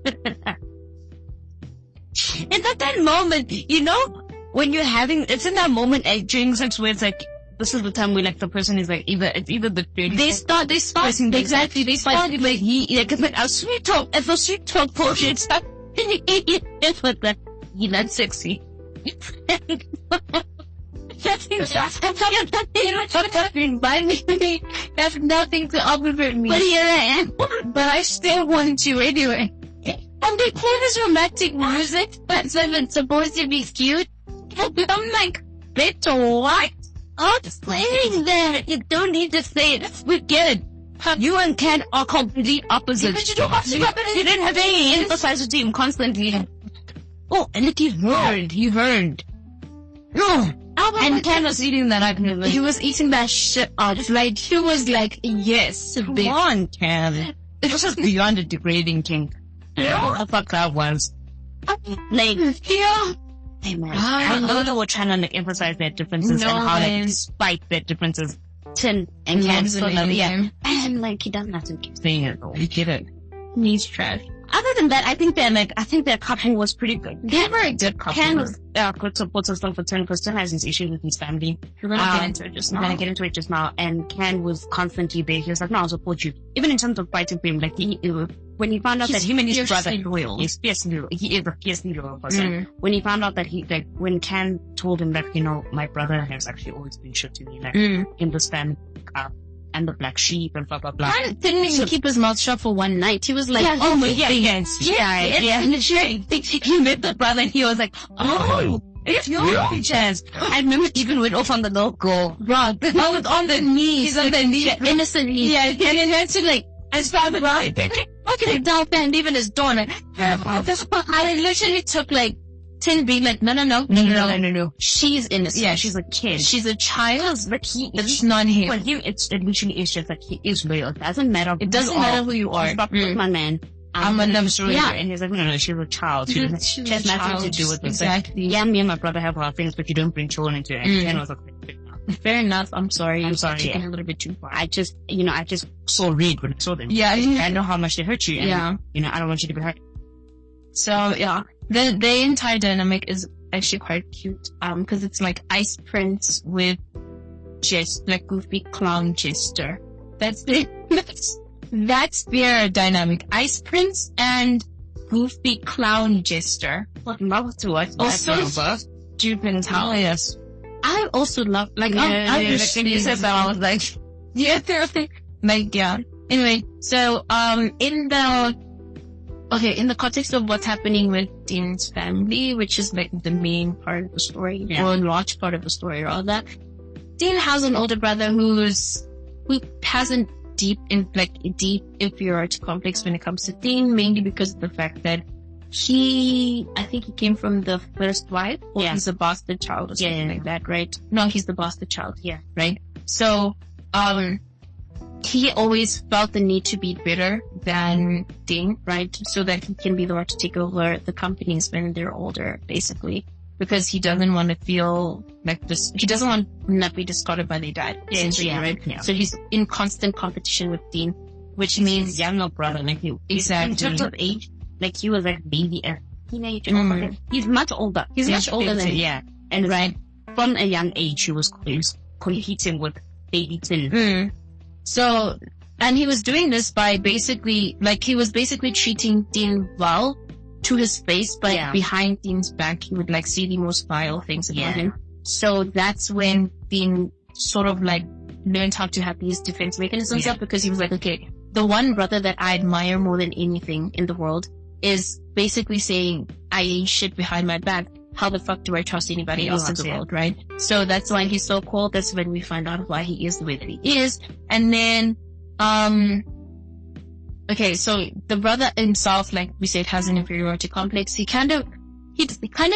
It's at that moment, you know, when you're having, it's in that moment during sex where it's like, this is the time where like the person is like, either the they start exactly, they start like it's like a sweet talk, if a sweet talk bullshit stuff, it's like that, you're not sexy. Have nothing to offer me. But here I am. But I still want you anyway. And they play this romantic music that's supposed to be cute. I'm like, bitch, what? Oh, it's playing there. You don't need to say it. We get it. You and Ken are complete opposites. You didn't have any emphasis with him constantly. Oh, and look, you heard. No. And Ken was eating that up. He was eating that shit out. Like, he was like, yes. Come on, Ken. This is beyond a degrading kink. I thought that was. Like, Yeah. hey man, I know that we're trying to like emphasize their differences and how like despite their differences, Tin and Can still love it. Yeah. And like he doesn't have to keep saying it though. You get it. He's trash. Other than that, I think their couple was pretty good. They were a good couple. Can was good support system for Tin because Tin has his issues with his family. We're gonna get into it just now. We're gonna get into it just now. And Can was constantly there. He was like, no, I'll support you. Even in terms of fighting for him, like when he found out that him and his brother, he's fiercely loyal. He is a fiercely loyal person. When he found out that when Can told him that, my brother has actually always been shit to me, like, in this family, and the black sheep and blah, blah, blah. Can didn't even keep his mouth shut for one night. He was like, yeah. And he met the brother and he was like, oh, it's your chance. I remember even went off on the little girl. Bro, I was on the knees. He's on the knees. Innocently. Yeah, and then had to like, I started right. Okay, down there and leaving his door. And I literally took like 10 being like, no. She's innocent. Yeah, she's a kid. She's a child. But he it's not him. For him, it literally is just like he is loyal. It doesn't matter. It doesn't matter who you are. My man. I'm a love story. Yeah. And he's like, no, she's a child. She has nothing to do with this. Exactly. Like, yeah, me and my brother have our things, but you don't bring children into it. And was like, fair enough. I'm sorry. I'm sorry. Taking a little bit too far. I just saw Reed when I saw them. Yeah. I know how much they hurt you. And, I don't want you to be hurt. So, yeah. The entire dynamic is actually quite cute. Cause it's like Ice Prince with just like goofy clown Jester. That's their dynamic. Ice Prince and goofy clown Jester. What love to watch also stupid and hilarious. I also love, like, you said that, I was like, yeah, like, yeah. Anyway, so, in the context of what's happening with Dean's family, which is like the main part of the story, or a large part of the story, or all that, Dean has an older brother who has a deep inferiority complex when it comes to Dean, mainly because of the fact that I think he came from the first wife, or he's a bastard child or something like that, right? No, he's the bastard child, right? So, he always felt the need to be better than Dean, right? So that he can be the one to take over the companies when they're older, basically. Because he doesn't want to feel like this, he doesn't want to not be discarded by their dad, essentially, right? Yeah. So he's in constant competition with Dean, which means younger brother, like you. Exactly. In terms of age, like he was like maybe a teenager. He's much older. He's much older than and right from a young age he was competing with baby Tin. So, and he was doing this by basically treating Dean well to his face, but behind Dean's back he would like see the most vile things about him. So that's when Dean sort of like learned how to have these defense mechanisms up, because he was like, okay, the one brother that I admire more than anything in the world is basically saying I ain't shit behind my back. How the fuck do I trust anybody else in the world, right? So that's why he's so cool. That's when we find out why he is the way that he is. And then, okay, so the brother himself, like we said, has an inferiority complex. He kind of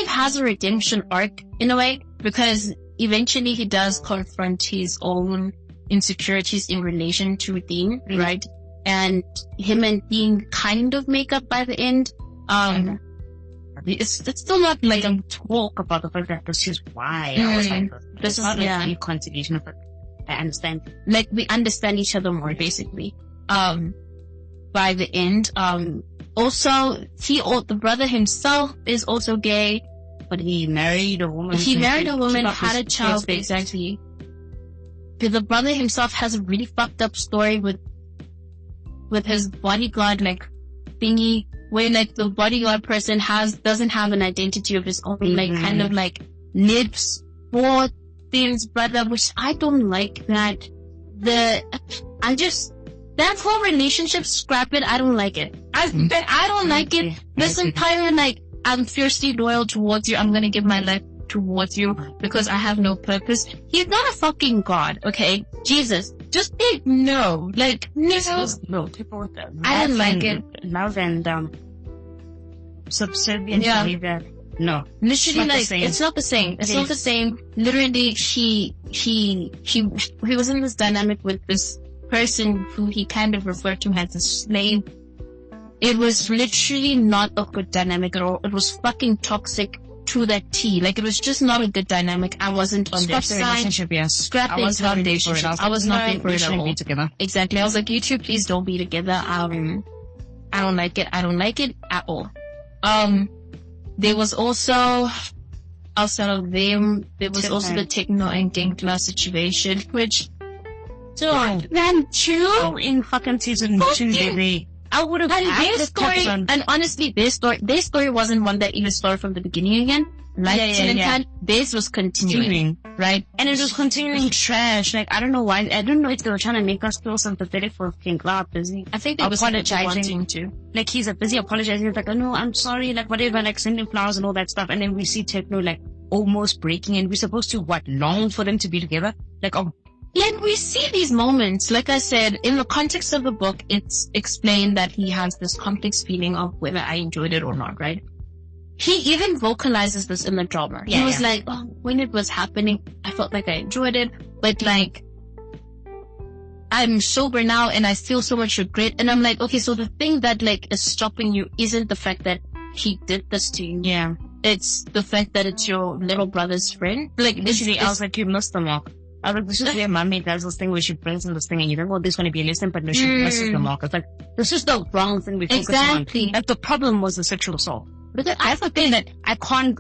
has a redemption arc in a way, because eventually he does confront his own insecurities in relation to Dean, right? And him and Dean kind of make up by the end. It's still not like a talk about the fact that this is why I was like this is not a conciliation of I understand. Like we understand each other more, basically. By the end, also the brother himself is also gay, but he married a woman. Had a child, exactly. But the brother himself has a really fucked up story with his bodyguard like thingy, where like the bodyguard person doesn't have an identity of his own, like kind of like lives for Dean's brother, which I don't like. That whole relationship, scrap it. I don't like it. I don't like it. This entire like, I'm fiercely loyal towards you. I'm gonna give my life towards you because I have no purpose. He's not a fucking god, okay? Jesus, just say no. Like, no, people with that. I didn't like it. Love and subservient behavior. No, literally, like it's not the same. It's not the same. Literally, he was in this dynamic with this person who he kind of referred to as a slave, It was literally not a good dynamic at all. It was fucking toxic to that T. Like, it was just not a good dynamic. I wasn't on their side. Relationship, yes. Scrap the entire relationship. I was not there for it at all. Be together. Exactly. I was like, you two, please don't be together. I don't like it. I don't like it at all. There was also, outside of them, there was also the Techno and Gangplank situation, which, man, chill. In fucking season 2, baby. I would have their story, and honestly, their story wasn't one that even started from the beginning again. Like, theirs was continuing, right? And it was continuing trash. Like, I don't know why. I don't know if they were trying to make us feel sympathetic for King Clark busy. I think they were apologizing to. Like, he's busy apologizing. He's like, oh no, I'm sorry, like whatever, like sending flowers and all that stuff. And then we see Techno like almost breaking, and we're supposed to long for them to be together. Like, and we see these moments, like I said, in the context of the book, it's explained that he has this complex feeling of whether I enjoyed it or not, right? He even vocalizes this in the drama. He was like, when it was happening, I felt like I enjoyed it, but like, I'm sober now and I feel so much regret. And I'm like, okay, so the thing that like is stopping you isn't the fact that he did this to you. Yeah. It's the fact that it's your little brother's friend. Like, literally, I was like, you missed the mark. I was like, this is where MAME does this thing where she brings in this thing and you think, well, there's going to be a lesson, but no, she misses the mark. It's like, this is the wrong thing we focus on. Like, the problem was the sexual assault. Because I have a thing that I can't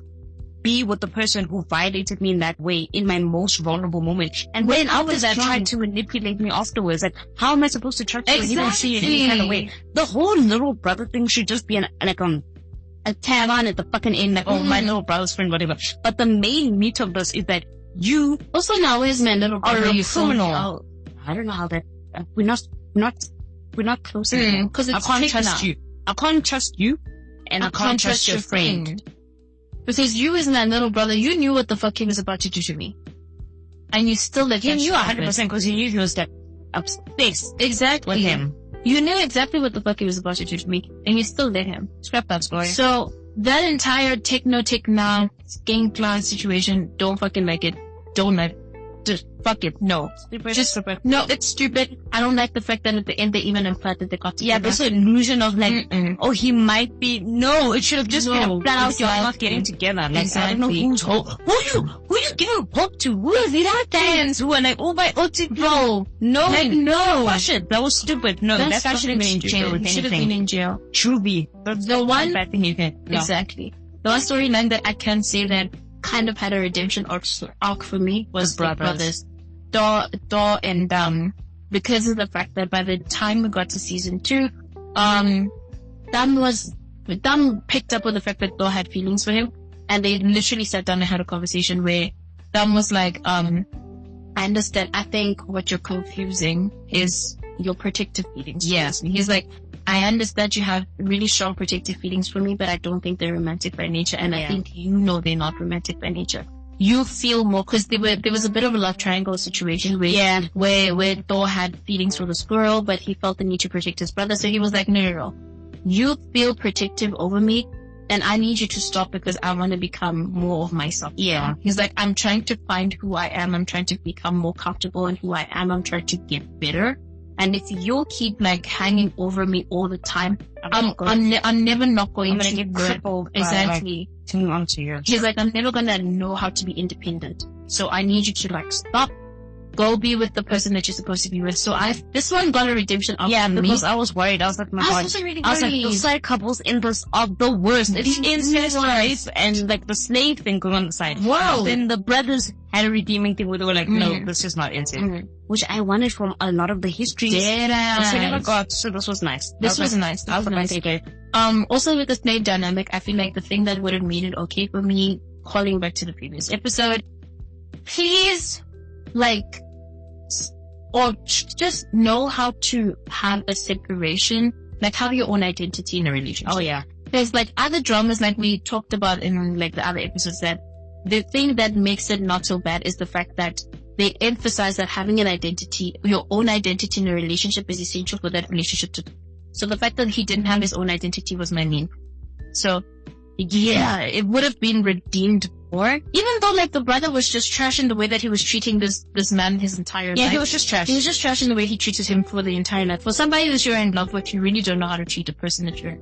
be with the person who violated me in that way in my most vulnerable moment. And when after that tried to manipulate me afterwards, like, how am I supposed to trust you and even see it in any kind of way? The whole little brother thing should just be a tag on at the fucking end, like, oh, my little brother's friend, whatever. But the main meat of this is that you also now is my little brother are a criminal. I don't know how that. We're not close enough. Because I can't trust you. I can't trust you, and I can't trust your friend. Because you as my little brother, you knew what the fuck he was about to do to me, and you still let him. You knew 100% because you knew he was that obsessed. Exactly. With him. You knew exactly what the fuck he was about to do to me, and you still let him. Scrap that story. So that entire Techno Gangplank situation, don't fucking like it. Don't like it. Just fuck it. No. Stupid. No, it's stupid. I don't like the fact that at the end they even implied that they got together. Yeah, there's an illusion of like, oh, he might be. No, it should have just been a flat out, you're not getting together. Like, exactly. I don't know who you giving hope to? Who is it out there? Who are like, oh my, bro. No, like, no. Gosh, it. That was stupid. No, that guy should have been in jail. Should have been in jail. Truly. That's the one bad thing you can. No. Exactly. The one storyline that I can say that kind of had a redemption arc for me was the brothers. Daw and because of the fact that by the time we got to season 2, Dam picked up with the fact that Daw had feelings for him, and they literally sat down and had a conversation where Dam was like, I understand. I think what you're confusing is your protective feelings. Yes. He's like, I understand you have really strong protective feelings for me, but I don't think they're romantic by nature. And I think you know they're not romantic by nature. You feel more, because there was a bit of a love triangle situation where Thor had feelings for this girl, but he felt the need to protect his brother. So he was like, no. You feel protective over me, and I need you to stop because I want to become more of myself. Yeah. He's like, I'm trying to find who I am. I'm trying to become more comfortable in who I am. I'm trying to get better. And if you keep like hanging over me all the time, I'm never not going to get crippled. Exactly. Turning on to you. He's like, I'm never gonna know how to be independent. So I need you to like stop, go be with the person that you're supposed to be with. So this one got a redemption arc. Yeah, because I was worried. I was like, my God. I was like, the side couples in this are the worst. It's incest, and like the slave thing going on the side. Wow. Then the brothers had a redeeming thing where they were like, no, this is not incest. Which I wanted from a lot of the histories. Which we never got, so this was nice. This was nice. Also with the slave dynamic, I feel like the thing that would have made it okay for me, calling back to the previous episode, please, like, or just know how to have a separation, like have your own identity in a relationship. Oh yeah. There's like other dramas, like we talked about in like the other episodes, that the thing that makes it not so bad is the fact that they emphasize that having an identity, your own identity in a relationship, is essential for that relationship to. So the fact that he didn't have his own identity was my main. So Yeah, it would have been redeemed more. Even though, like, the brother was just trash in the way that he was treating this man his entire life. Yeah, he was just trash. He was just trash in the way he treated him for the entire life. For somebody that you're in love with, you really don't know how to treat a person that you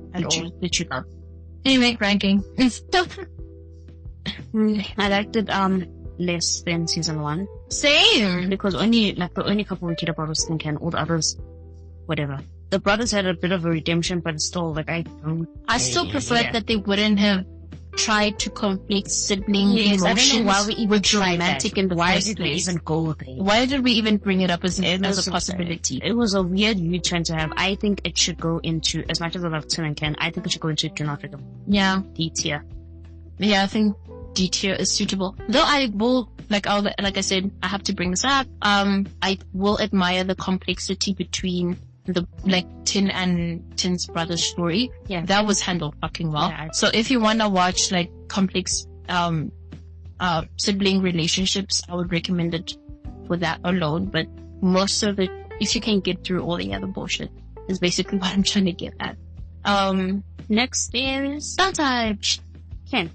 love. Anyway, ranking. I liked it less than season 1. Same. Because the only couple we cared about was Stinker, and all the others, whatever. The brothers had a bit of a redemption, but still, like, I still preferred that they wouldn't have tried to conflict sibling emotions. I don't know why we even tried romantic that. in the Why first did we place. even go there? Why did we even bring it up as a possibility? It was a weird U-turn to have. I think it should go into, as much as I love Tim and Ken, I think it should go into Do Not Forget Yeah. D tier. Yeah, I think D tier is suitable. Though I will, like I said, I have to bring this up. I will admire the complexity between Tin and Tin's brother's story. Yeah. That was handled fucking well. Yeah, so if you wanna watch like complex sibling relationships, I would recommend it for that alone. But most of it, if you can get through all the other bullshit, is basically what I'm trying to get at. Next is Tharntype. Ken.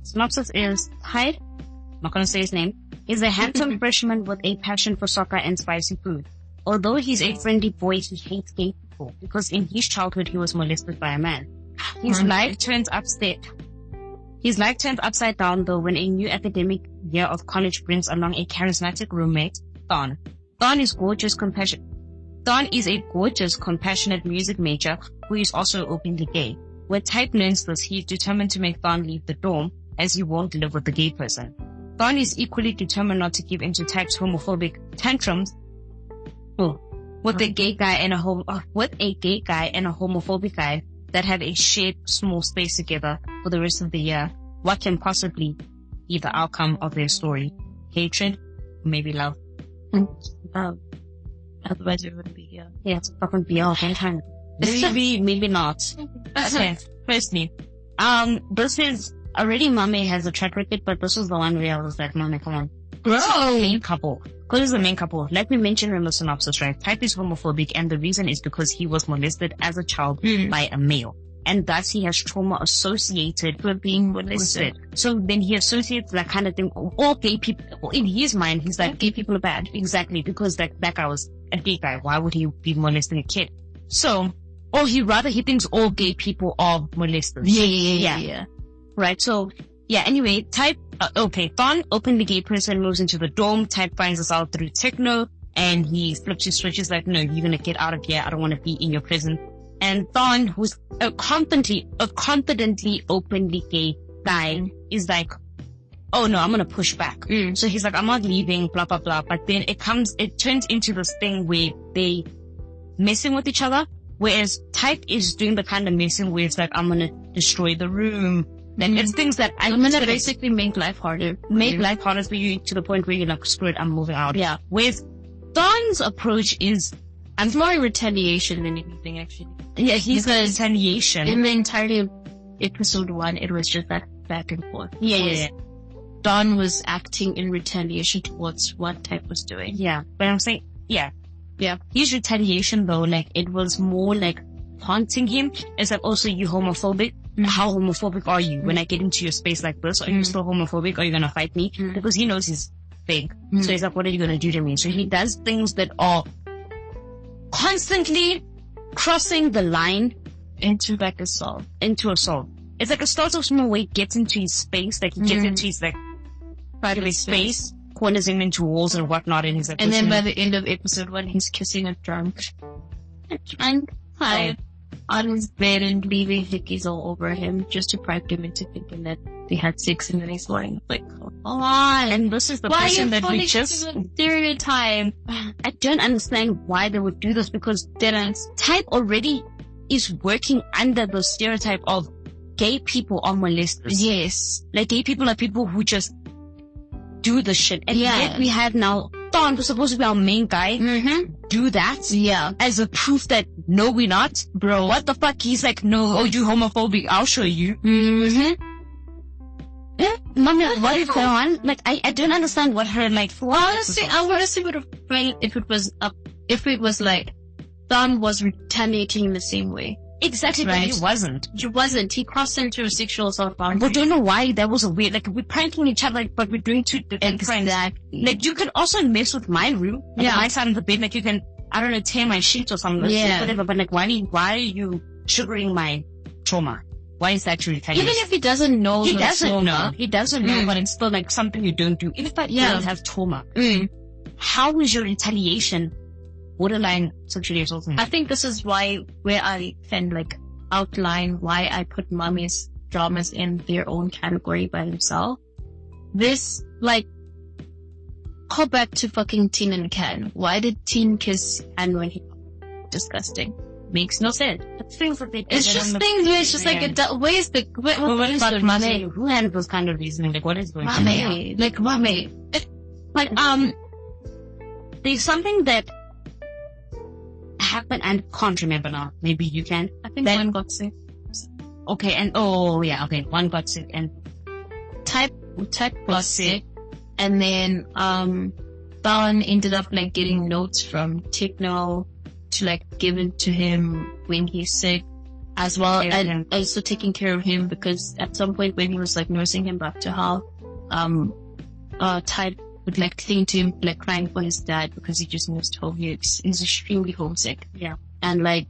Synopsis is Hyde, I'm not gonna say his name, is a handsome freshman with a passion for soccer and spicy food. Although he's a friendly boy, he hates gay people because in his childhood he was molested by a man. His life turns upside down though when a new academic year of college brings along a charismatic roommate, Tharn. Tharn is a gorgeous, compassionate music major who is also openly gay. When Type learns this, he is determined to make Tharn leave the dorm as he won't live with the gay person. Tharn is equally determined not to give in to Type's homophobic tantrums with a gay guy and a homophobic guy that have a shared small space together for the rest of the year. What can possibly be the outcome of their story? Hatred? Maybe love? Otherwise it wouldn't be here. Yeah, it's fucking beyond time. Maybe not. Okay, firstly, this is already MAME has a track record, but this was the one where I was like, MAME, come on. Bro! Main couple. Because it's the main couple. Like we mentioned in the synopsis, right? Type is homophobic, and the reason is because he was molested as a child by a male. And thus he has trauma associated with being molested. So then he associates that kind of thing. All gay people, in his mind, he's like, gay people are bad. Exactly, because that guy was a gay guy. Why would he be molesting a kid? So, he thinks all gay people are molesters. Yeah. Right, so, yeah, anyway, Type, Tharn, openly gay person, moves into the dorm. Type finds us out through techno, and he flips his switch. He's like, no, you're gonna get out of here. I don't want to be in your prison. And Tharn, who's a confidently openly gay guy, is like, oh no, I'm gonna push back. So he's like, I'm not leaving, blah, blah, blah. But then it turns into this thing where they messing with each other. Whereas Type is doing the kind of messing where it's like, I'm gonna destroy the room. Then it's things that I'm gonna basically make life harder. Make life harder for you to the point where you're like, screw it, I'm moving out. Yeah. Whereas Tharn's approach is, it's more retaliation than anything, actually. Yeah, he's got retaliation. In the entirety of episode 1, it was just that back and forth. Yeah. Dawn was acting in retaliation towards what Type was doing. Yeah. But I'm saying, yeah. His retaliation though, like, it was more like haunting him. It's like, also, you homophobic? How homophobic are you? When I get into your space like this, are you still homophobic? Are you gonna fight me? Because he knows he's fake. So he's like, what are you gonna do to me? So he does things that are constantly crossing the line into like assault. It's like a start of small way, he gets into his space, like he gets into his like private space, corners him into walls and whatnot, and he's like, and then by the end of episode 1, he's kissing a drunk on his bed and leaving hickeys all over him just to prime him into thinking that they had sex, and then he's going like, come on. And this is the person that we just stereotype. I don't understand why they would do this, because Type already is working under the stereotype of gay people are molesters. Yes. Like, gay people are people who just do the shit. And yet we have now Tharn, who's supposed to be our main guy, do that. Yeah. As a proof that, no, we're not. Bro, what the fuck? He's like, no, you homophobic, I'll show you. Mommy, what is going on? Like, I don't understand what her, like, honestly, I would have felt if it was like, Tharn was retaliating in the same way. Exactly, but he wasn't. He wasn't. He crossed into a sexual assault boundary. But don't know why that was a weird, like, we're pranking each other, like, but we're doing two different friends. Like, you can also mess with my room, like, my side of the bed, like, you can, I don't know, tear my sheets or something, whatever, but like, why are you triggering my trauma? Why is that your retaliation? Even if he doesn't know, he doesn't know, but it's still like something you don't do. If I don't have trauma, how is your retaliation borderline sexually assaulting? I think this is where I can like outline why I put mommy's dramas in their own category by themselves. This, like, call back to fucking Teen and Ken. Why did Teen kiss and when he disgusting? Makes no sense. It's things that they it's just things where it's just like, where's the, what is the mommy? Who had those kind of reasoning? Like, what is going on? Mommy. Like, mommy. Like, there's something that happened and can't remember now. Maybe you can. I think one got sick. Okay, and one got sick and Type got sick, and then Don ended up like getting notes from Techno to like give it to him when he's sick, as well, and also taking care of him because at some point when he was like nursing him back to health, Type would like cling to him, like crying for his dad because he just missed home. He's extremely homesick. Yeah. And like,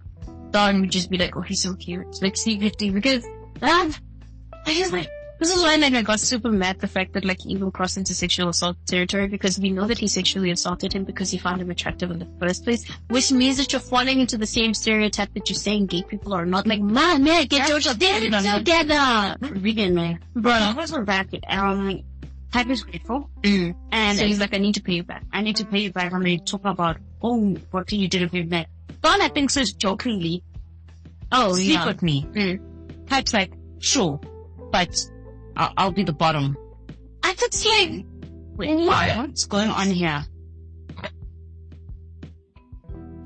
Don would just be like, oh, he's so cute. Like, secretly, because I just like, this is why like, I got super mad the fact that like he even crossed into sexual assault territory, because we know that he sexually assaulted him because he found him attractive in the first place, which means that you're falling into the same stereotype that you're saying gay people are not. Like, man, get yourself together. Really, man. Bro, I was back at, Type is grateful. And so he's like, I need to pay you back. I need to pay you back. And they talk about, oh, what can you do with that? Don, I think, says jokingly, oh, sleep with me. Type's like, sure, but I'll be the bottom. I could say, wait, what's going on here?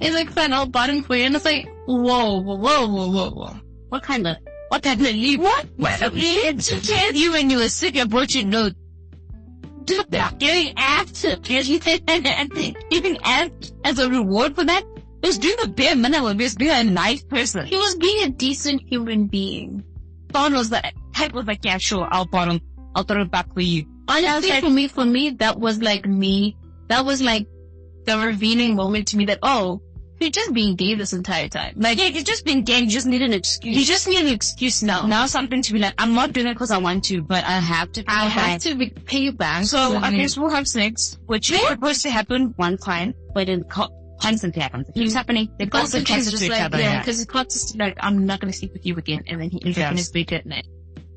It's like, fine, I'll bottom for you. And it's like, whoa. What kind of leave? What? You when you were sick, I brought you a note. Getting active. Giving act as a reward for that? He was doing the bare minimum. He was being a nice person. He was being a decent human being. Don was like, Type was like, yeah, sure, I'll bottom. I'll throw it back for you. Honestly, like, for me, that was like that was like the revealing moment to me that, oh, you're just being gay this entire time. Like, yeah, you're just being gay. You just need an excuse. You just need an excuse now. Now something to be like, I'm not doing it because I want to, but I have to. I have to pay you back. So I guess we'll have sex, which was supposed to happen one time, but it constantly happens. It keeps happening. They constantly just each like, other. Yeah, because it's constantly like, I'm not going to sleep with you again, and then he ends up in his bed at night.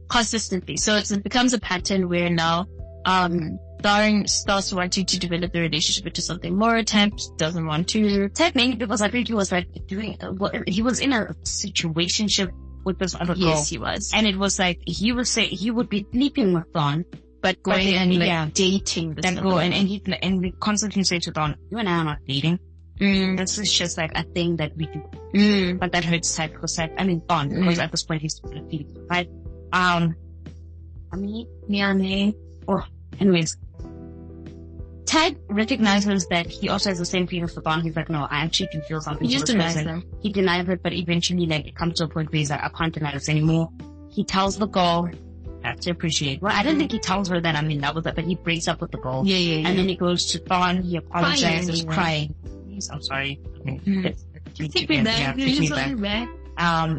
Consistently. So it becomes a pattern where now, Darren starts wanting to develop the relationship into something more. Temp doesn't want to. Technically, because I think he was like he was in a situationship with this other girl. Yes, he was. And it was like, he would say he would be sleeping with Dawn, but going and like dating this girl. And he constantly say to Dawn, you and I are not dating. This is just like a thing that we do. But that hurts Type because Dawn, because at this point he's feeling, right? Anyways, Type recognizes that he also has the same feelings for Dawn. He's like, no, I actually do feel something. He just denies them. He denies it, but eventually, like, it comes to a point where he's like, I can't deny this anymore. He tells the girl, I have to appreciate. Well, I don't think he tells her that. That was it, but he breaks up with the girl. Yeah. And then he goes to Dawn. He apologizes, crying. I'm sorry. Take me back.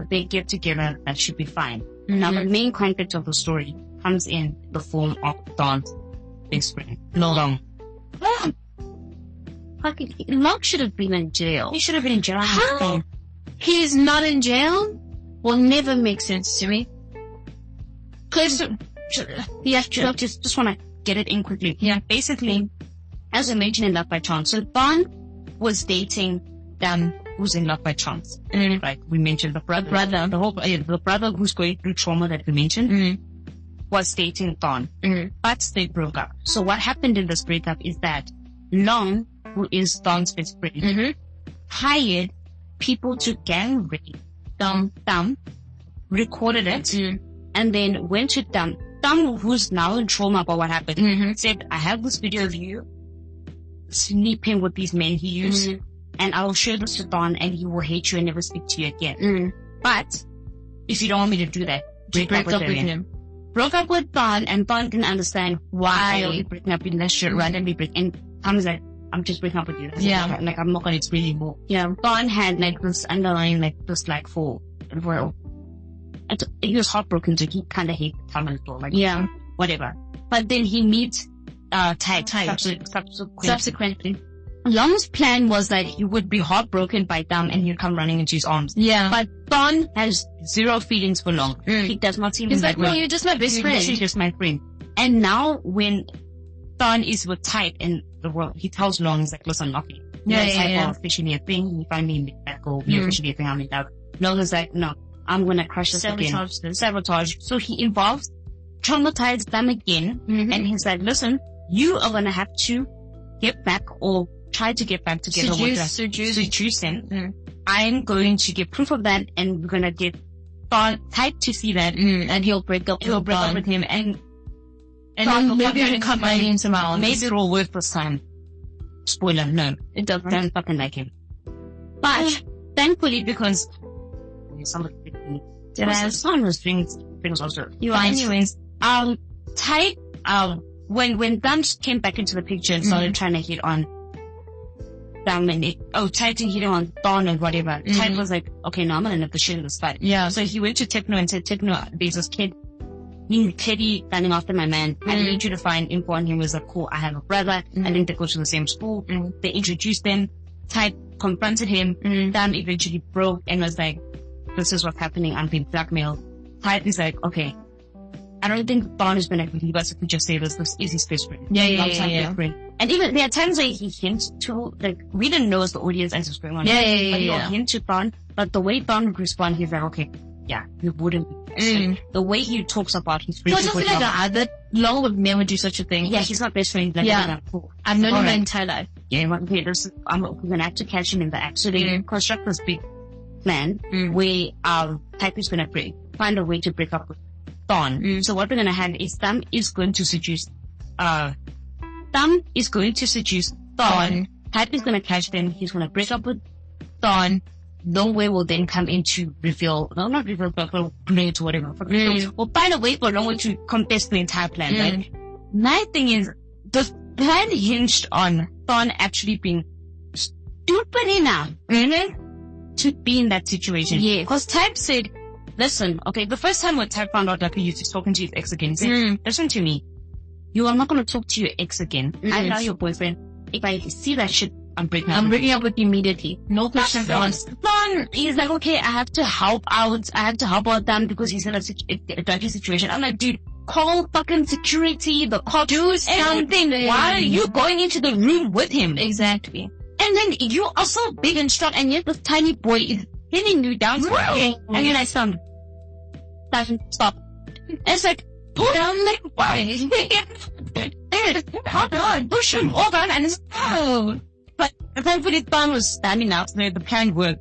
They get together. That should be fine. Now, the main conflict of the story comes in the form of Dawn's best friend, Long. Long should have been in jail. He should have been in jail. How? He's not in jail? Will never make sense to me. Cause, just want to get it in quickly. Yeah, basically, as I mentioned in Love by Chance, so Dawn was dating who's in love by chance. Right? We mentioned the brother. The brother who's going through trauma that we mentioned was dating Dawn, but they broke up. So what happened in this breakup is that Long, who is Dawn's best friend, hired people to gang rape Dum, recorded it, and then went to Dum, who's now in trauma about what happened, said, I have this video of you sleeping with these men he used, and I'll show this to Dawn, and he will hate you and never speak to you again. But if you don't want me to do that, break up with him. Broke up with Thorn, and Thorn didn't understand why are you breaking up with that shit randomly break. And Tom is like, I'm just breaking up with you. Like, I'm not going to explain anymore. Yeah. Thorn had like this underlying, like, this like he was heartbroken, so he kind of hated Tom a little. Like, yeah, whatever. But then he meets Type subsequently. Long's plan was that he would be heartbroken by Thumb and he'd come running into his arms. Yeah. But Thorn has zero feelings for Long. He does not seem like, no, you're just my best friend. She's just my friend. And now when Thorn is with Type in the world, he tells Long, he's like, listen, Lucky. Yeah. Officially a thing. You find me in the back, or we officially a thing. I'm in doubt. Long is like, no, I'm going to crush this again. Sabotage. So he involves, traumatized them again. And he's like, listen, you are going to have to get back, or try to get back together seduce him. I'm going to get proof of that, and we're going to get Type to see that, and he'll break up with him, and then maybe I can cut my name somehow. Maybe it'll work this time. Spoiler, no, it doesn't. Don't fucking like him. But thankfully, because somebody someone was doing things also. Anyways, Type, when Dams came back into the picture and started trying to hit on Type to hit on Thorn and whatever. Type was like, okay, no, I'm gonna let the shit in this fight. Yeah. So he went to Techno and said, Techno, there's this kid, he's petty, running after my man. I need you to find info on him. He was like, cool, I have a brother. I think they go to the same school. They introduced them. Type confronted him. Dan eventually broke and was like, this is what's happening. I'm being blackmailed. Type is like, okay, I don't think Thorn is gonna believe us if we just say this is his best friend. Yeah. Friend. And even there are times where he hints to, like, we didn't know as the audience as what's going on. But he'll hint to Thorn, but the way Thorn would respond, he's like, okay, yeah, you wouldn't be. The way he talks about his friendship with Long. That Long would never do such a thing. Yeah, he's not best friend. Like, cool. I've known him my entire life. Yeah, okay, we're gonna have to catch him in the act. So they construct this big plan where Type is gonna find a way to break up with Thorn. So what we're gonna have is Thumb is going to seduce Thorn. Type is gonna catch them. He's gonna break up with Thorn. No way will then come in to not reveal, but play to whatever. We'll find a way for Long Way to contest the entire plan, right? My thing is, the plan hinged on Thorn actually being stupid enough to be in that situation. Yeah. Because Type said, listen, okay, the first time when Type found out that he was talking to his ex again, he said, listen to me. You are not going to talk to your ex again. I'm now your boyfriend. If I see that shit, I'm breaking up with you immediately. No questions asked. He's like, okay, I have to help out. Dan because he's in a dodgy situation. I'm like, dude, call fucking security, the cops, do something. Why are you going into the room with him? Exactly. And then you are so big and strong, and yet this tiny boy is hitting you down. And then I sound, stop. It's like, pull down, like, why? Hold on, push him, hold on, and it's, But thankfully, Thorn was standing out, so the plan worked.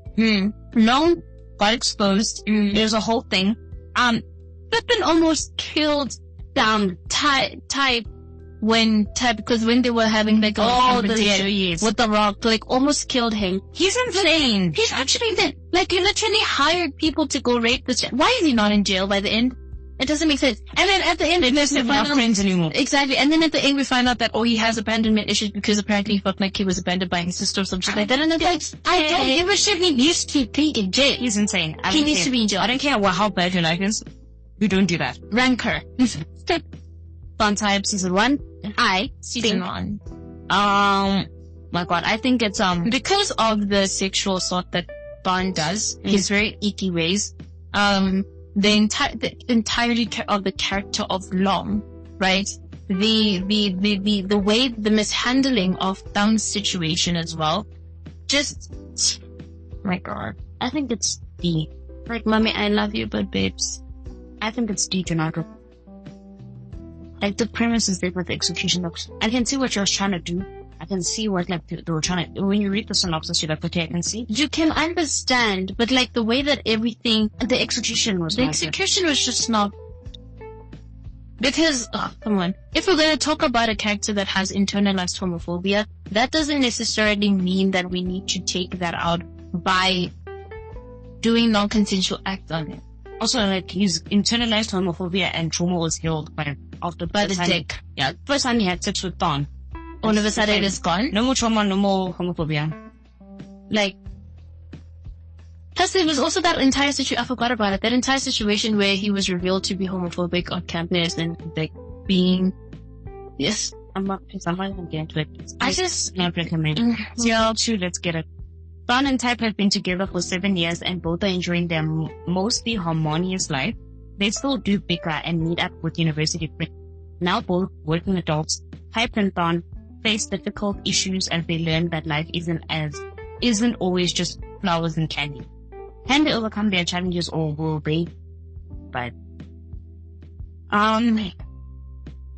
Long got exposed. There's a whole thing. Flippin almost killed Type because when they were having like with the Rock, like almost killed him. He's insane. He's actually like, you literally hired people to go rape this. Why is he not in jail by the end? It doesn't make sense. And then at the end, they're not friends anymore. Exactly. And then at the end, we find out that, he has abandonment issues because apparently he felt like he was abandoned by his sister or some shit like that. And it's like, I don't give a shit. He needs to be in jail. He's insane. He needs to be in jail. I don't care how bad your life is. We don't do that. Rancor. Tharntype season 1. Season 1. My God, I think it's, because of the sexual assault that Thorn does, his very icky ways, the entirety of the character of Long, right? The way, the mishandling of Thumb's situation as well. Just, my God. I think it's D. Like, mommy, I love you, but babes, I think it's D, Jonathan. Like, the premise is there, but the execution looks, I can see what you're trying to do. I can see what, like, they were trying to, when you read the synopsis, you're like, okay, I can see. You can understand, but, like, the way that everything, the execution was just not, because, come on. If we're gonna talk about a character that has internalized homophobia, that doesn't necessarily mean that we need to take that out by doing non-consensual acts on him. Also, like, his internalized homophobia and trauma was healed by the dick. Yeah, first time he had sex with Thorn. All of a sudden it is gone. No more trauma, no more homophobia. Like, plus there was also that entire situation, I forgot about it, that entire situation where he was revealed to be homophobic on campus and like being, yes. I'm not going to get into it. I just not recommend. Yeah, too, let's get it. Thorn and Type have been together for 7 years and both are enjoying their mostly harmonious life. They still do bicker and meet up with university friends. Now both working adults, Type and Thorn face difficult issues as they learn that life isn't always just flowers and candy. Can they overcome their challenges or will they? But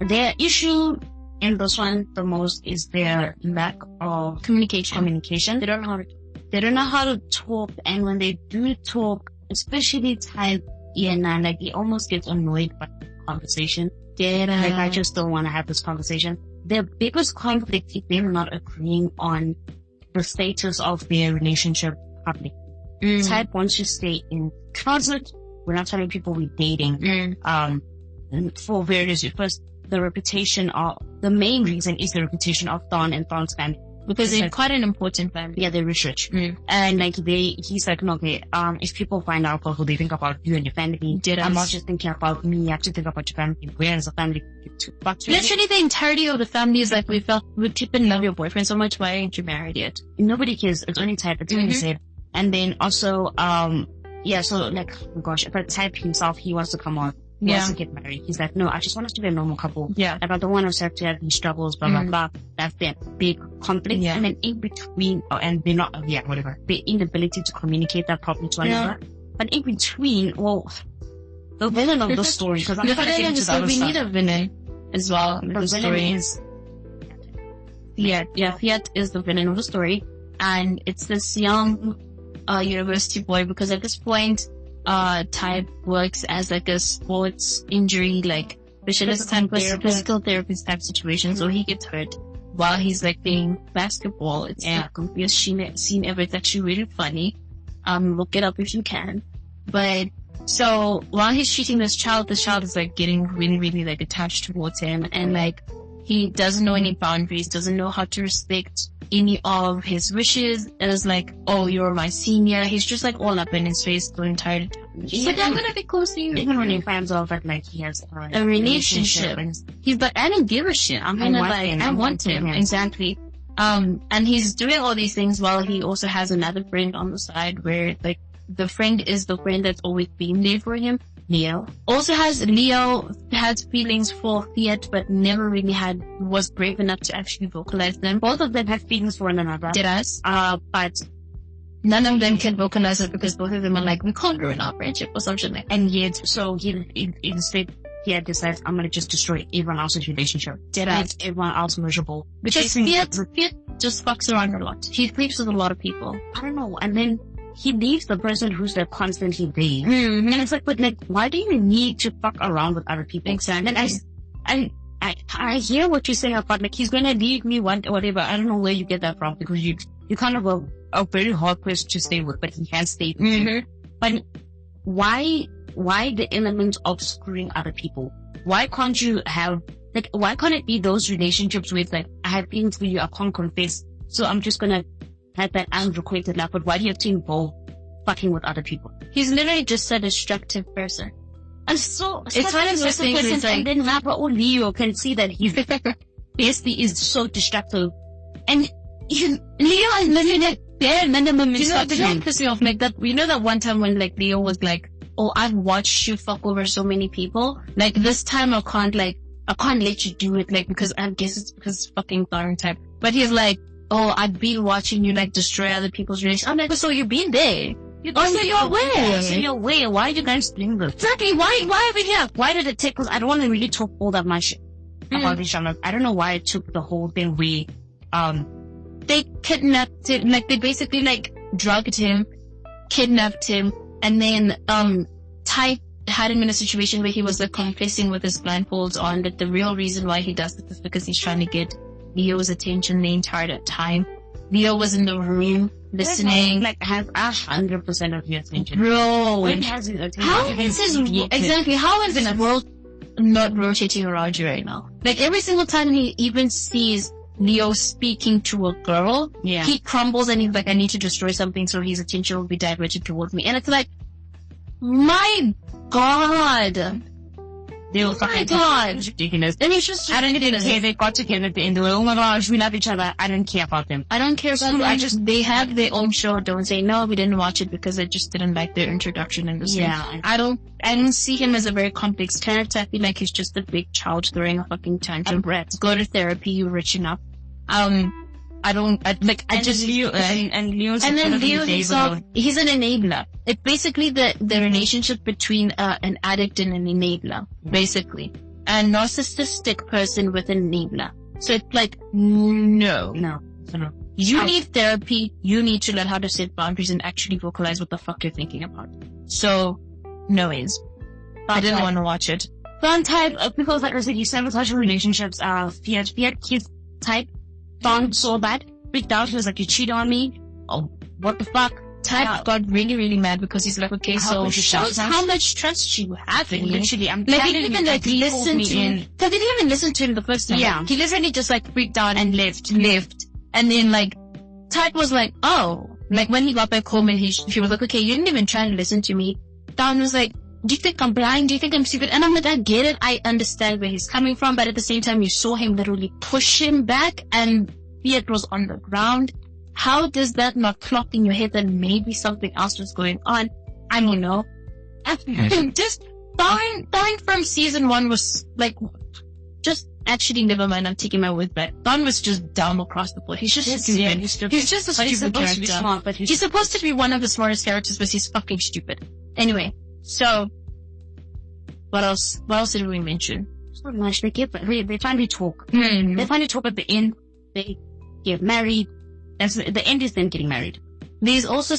their issue in this one the most is their lack of communication. They don't know how to talk, and when they do talk, especially Type, like he almost gets annoyed by the conversation. Like, I just don't want to have this conversation. Their biggest conflict is them not agreeing on the status of their relationship public. Type wants to stay in closet. We're not telling people we're dating. For various reasons. First, the main reason is the reputation of Thorn and Thorn's family. Because they're quite an important family. Yeah, they're rich. And like he's like, no, okay, if people find out what they think about you and your family, I'm not just thinking about me, I have to think about your family. Where is the family? But literally the entirety of the family is like, we keep and love your boyfriend so much, why aren't you married yet? Nobody cares. It's only Type. It's only said. And then also, so like, oh gosh, but Type himself, he wants to come on. He wants to get married. He's like, no, I just want us to be a normal couple. Yeah. Like, I don't want us to have these struggles, blah, blah, blah. That's their big conflict. Yeah. And then in between, and they're not, whatever. The inability to communicate that properly to one another. But in between, well, the villain of the story, because I'm not going to get into the other stuff. We need a villain as well. The villain is Fiat is the villain of the story. And it's this young, university boy, because at this point, Type works as like a sports injury, like specialist type, physical therapist type situation. So he gets hurt while he's like playing basketball. It's the confused scene ever. It's actually really funny. Look it up if you can. But so while he's treating this child is like getting really, really like attached towards him, and like he doesn't know any boundaries, doesn't know how to respect any of his wishes. It is like, oh, you're my senior. He's just like all up in his face the entire time. He's like, I'm gonna be close to you. Even when he finds out that like he has a relationship. He's like, I don't give a shit. I want him. Exactly. And he's doing all these things while he also has another friend on the side where like the friend is the friend that's always been there for him. Leo has feelings for Fiat, but never really was brave enough to actually vocalize them. Both of them have feelings for one another. But none of them can vocalize it because both of them are like, we can't ruin our friendship or something like that. And yet, so instead, he decides, I'm gonna just destroy everyone else's relationship. Make everyone else miserable. Because Fiat just fucks around a lot. He sleeps with a lot of people. I don't know. And then he leaves the person who's there constantly there. And it's like, but like, why do you need to fuck around with other people? Exactly. And I hear what you're saying about like, he's gonna leave me whatever. I don't know where you get that from, because you kind of a very hard person to stay with, but he has stayed with you. But why the element of screwing other people? Why can't you have, like, why can't it be those relationships with like, I have feelings for you, I can't confess, so I'm just gonna have that unrequited love? But why do you have to involve fucking with other people? He's literally just a destructive person. And so, it's one of those things where it's like, and then Rapper or Leo can see that he's basically is so destructive. And Leo is literally like bare minimum. You know, don't piss me off like that. You know that one time when like Leo was like, oh, I've watched you fuck over so many people. Like this time I can't let you do it, like, because I guess it's because fucking Tharntype. But he's like, oh, I've been watching you like destroy other people's relationships. I'm like, so you've been there. So you're aware. So you're aware. Why are you guys doing this? Exactly. Why over here? Why did it take? Because I don't want to really talk all that much about this. I don't know why it took the whole thing where they kidnapped him. Like they basically like drugged him, kidnapped him, and then Type had him in a situation where he was like confessing with his blindfolds on that the real reason why he does this is because he's trying to get Leo's attention the entire time. Leo was in the room listening. Like, has 100% of your attention. Bro. When has his attention? How is his world not rotating around you right now? Like, every single time he even sees Leo speaking to a girl, he crumbles and he's like, I need to destroy something so his attention will be diverted towards me. And it's like, my God. They were fucking ridiculous. And it's just, I don't care. They got together at the end. They were, oh my gosh, we love each other. I don't care about them. I don't care about them. They have their own show. Don't say, no, we didn't watch it because I just didn't like their introduction and this. Yeah. I don't see him as a very complex character. I feel like he's just a big child throwing a fucking tantrum. Go to therapy, you're rich enough. Leo himself, he's an enabler. It's basically the relationship between an addict and an enabler, basically. A narcissistic person with an enabler. So it's like, no. You need therapy. You need to learn how to set boundaries and actually vocalize what the fuck you're thinking about. So, no ways. I didn't want to watch it. Tharntype, because like I said, you sabotage relationships, Fiat kids type. Thorn saw that, freaked out, he was like, you cheated on me? Oh, what the fuck? Type got really, really mad because he's like, okay, so shows how much trust you have in me. Literally, I'm like, telling he didn't even like listen to him. Because he didn't even listen to him the first time. Yeah. He literally just like freaked out and left. And then like, Type was like, oh. Like when he got back home and he was like, okay, you didn't even try to listen to me. Dawn was like, do you think I'm blind? Do you think I'm stupid? And I'm like, I get it. I understand where he's coming from. But at the same time, you saw him literally push him back and Fiat was on the ground. How does that not clock in your head that maybe something else was going on? I don't know. Just Dawn from season 1 was like, just actually, never mind. I'm taking my word back. Dawn was just dumb across the board. He's just stupid. Yeah, he's just a stupid character. To be smart, but he's supposed to be one of the smartest characters, but he's fucking stupid. Anyway. So, what else did we mention? So much. They finally talk. Mm-hmm. They finally talk at the end. They get married. The end is them getting married. There's also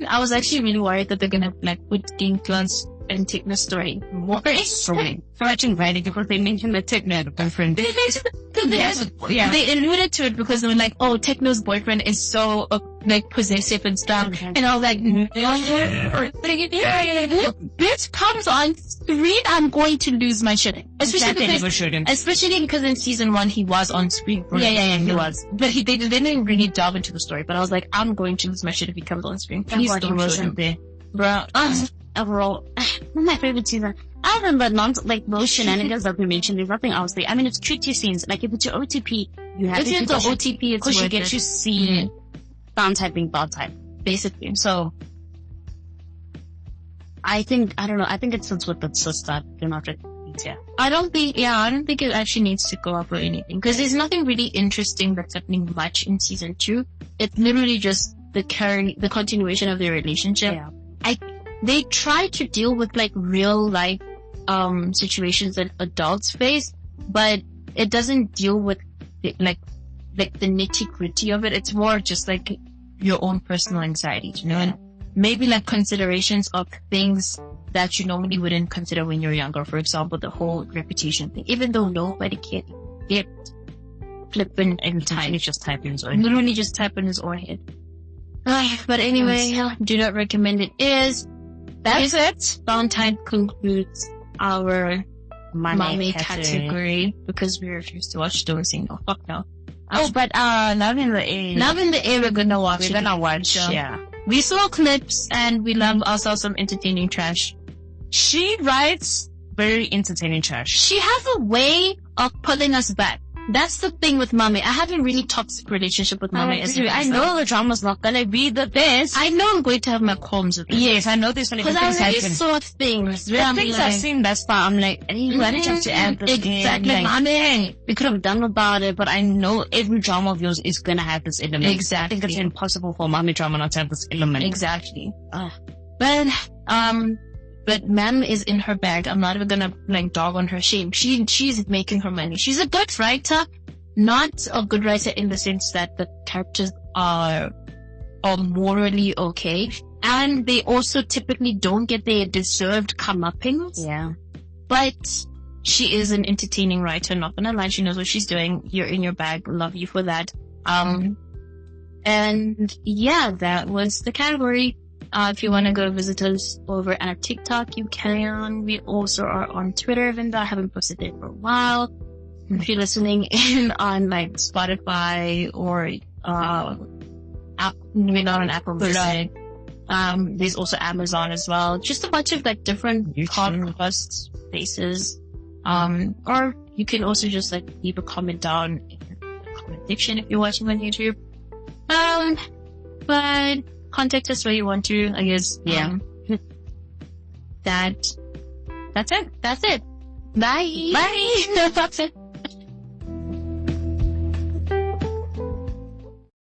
I was actually really worried that they're gonna like put Game Clans and Techno story more story. So actually writing because they mentioned that Techno had a boyfriend. They alluded to it because they were like, oh, Techno's boyfriend is so like possessive and stuff. Okay. And I was like, bitch comes on screen, I'm going to lose my shit. Especially because in season 1 he was on screen. He was. But they didn't really delve into the story. But I was like, I'm going to lose my shit if he comes on screen. Please don't show him there, bro. Overall, my favorite season. I remember those shenanigans that we mentioned. There's nothing else there. I mean, it's cute scenes. Like if it's your OTP, you have to. It's the OTP. It's because you get to see Tharntype being Tharntype, basically. So I think it sits with the sister. They're not yeah. I don't think it actually needs to go up or anything because there's nothing really interesting that's happening much in season 2. It's literally just the continuation of their relationship. Yeah. They try to deal with like real life situations that adults face, but it doesn't deal with the nitty gritty of it. It's more just like your own personal anxieties, you know, and maybe like considerations of things that you normally wouldn't consider when you're younger. For example, the whole reputation thing, even though nobody can get flippant and tiny, just type in his own. Literally just type in his own head. But anyway, do not recommend it. That's it. Tharntype concludes our MAME category because we refuse to watch Don't Say No. Fuck no. But Love in the Air. Love in the Air, we're gonna watch. Yeah. We saw clips and we love ourselves some entertaining trash. She writes very entertaining trash. She has a way of pulling us back. That's the thing with MAME. I have a really toxic relationship with MAME. I know the drama's not gonna be the best. I know I'm going to have my qualms with it. Yes, I know there's gonna be things happening. Because I saw things. The things I've seen thus far, I'm like, why did you have to add this exactly. MAME. We could have done about it, but I know every drama of yours is gonna have this element. Exactly. I think it's impossible for MAME drama not to have this element. Exactly. But MAME is in her bag. I'm not even gonna dog on her shame. She's making her money. She's a good writer, not a good writer in the sense that the characters are morally okay, and they also typically don't get their deserved comeuppance. Yeah. But she is an entertaining writer. Not gonna lie, she knows what she's doing. You're in your bag. Love you for that. And yeah, that was the category. If you want to go visit us over at TikTok, you can. We also are on Twitter, even though I haven't posted it for a while. If you're listening in on like Spotify or maybe not on Apple Music, there's also Amazon as well. Just a bunch of like different podcast spaces. Or you can also just like leave a comment down in the comment section if you're watching on YouTube. But contact us where you want to, I guess. Yeah. That's it. Bye. Bye. That's it.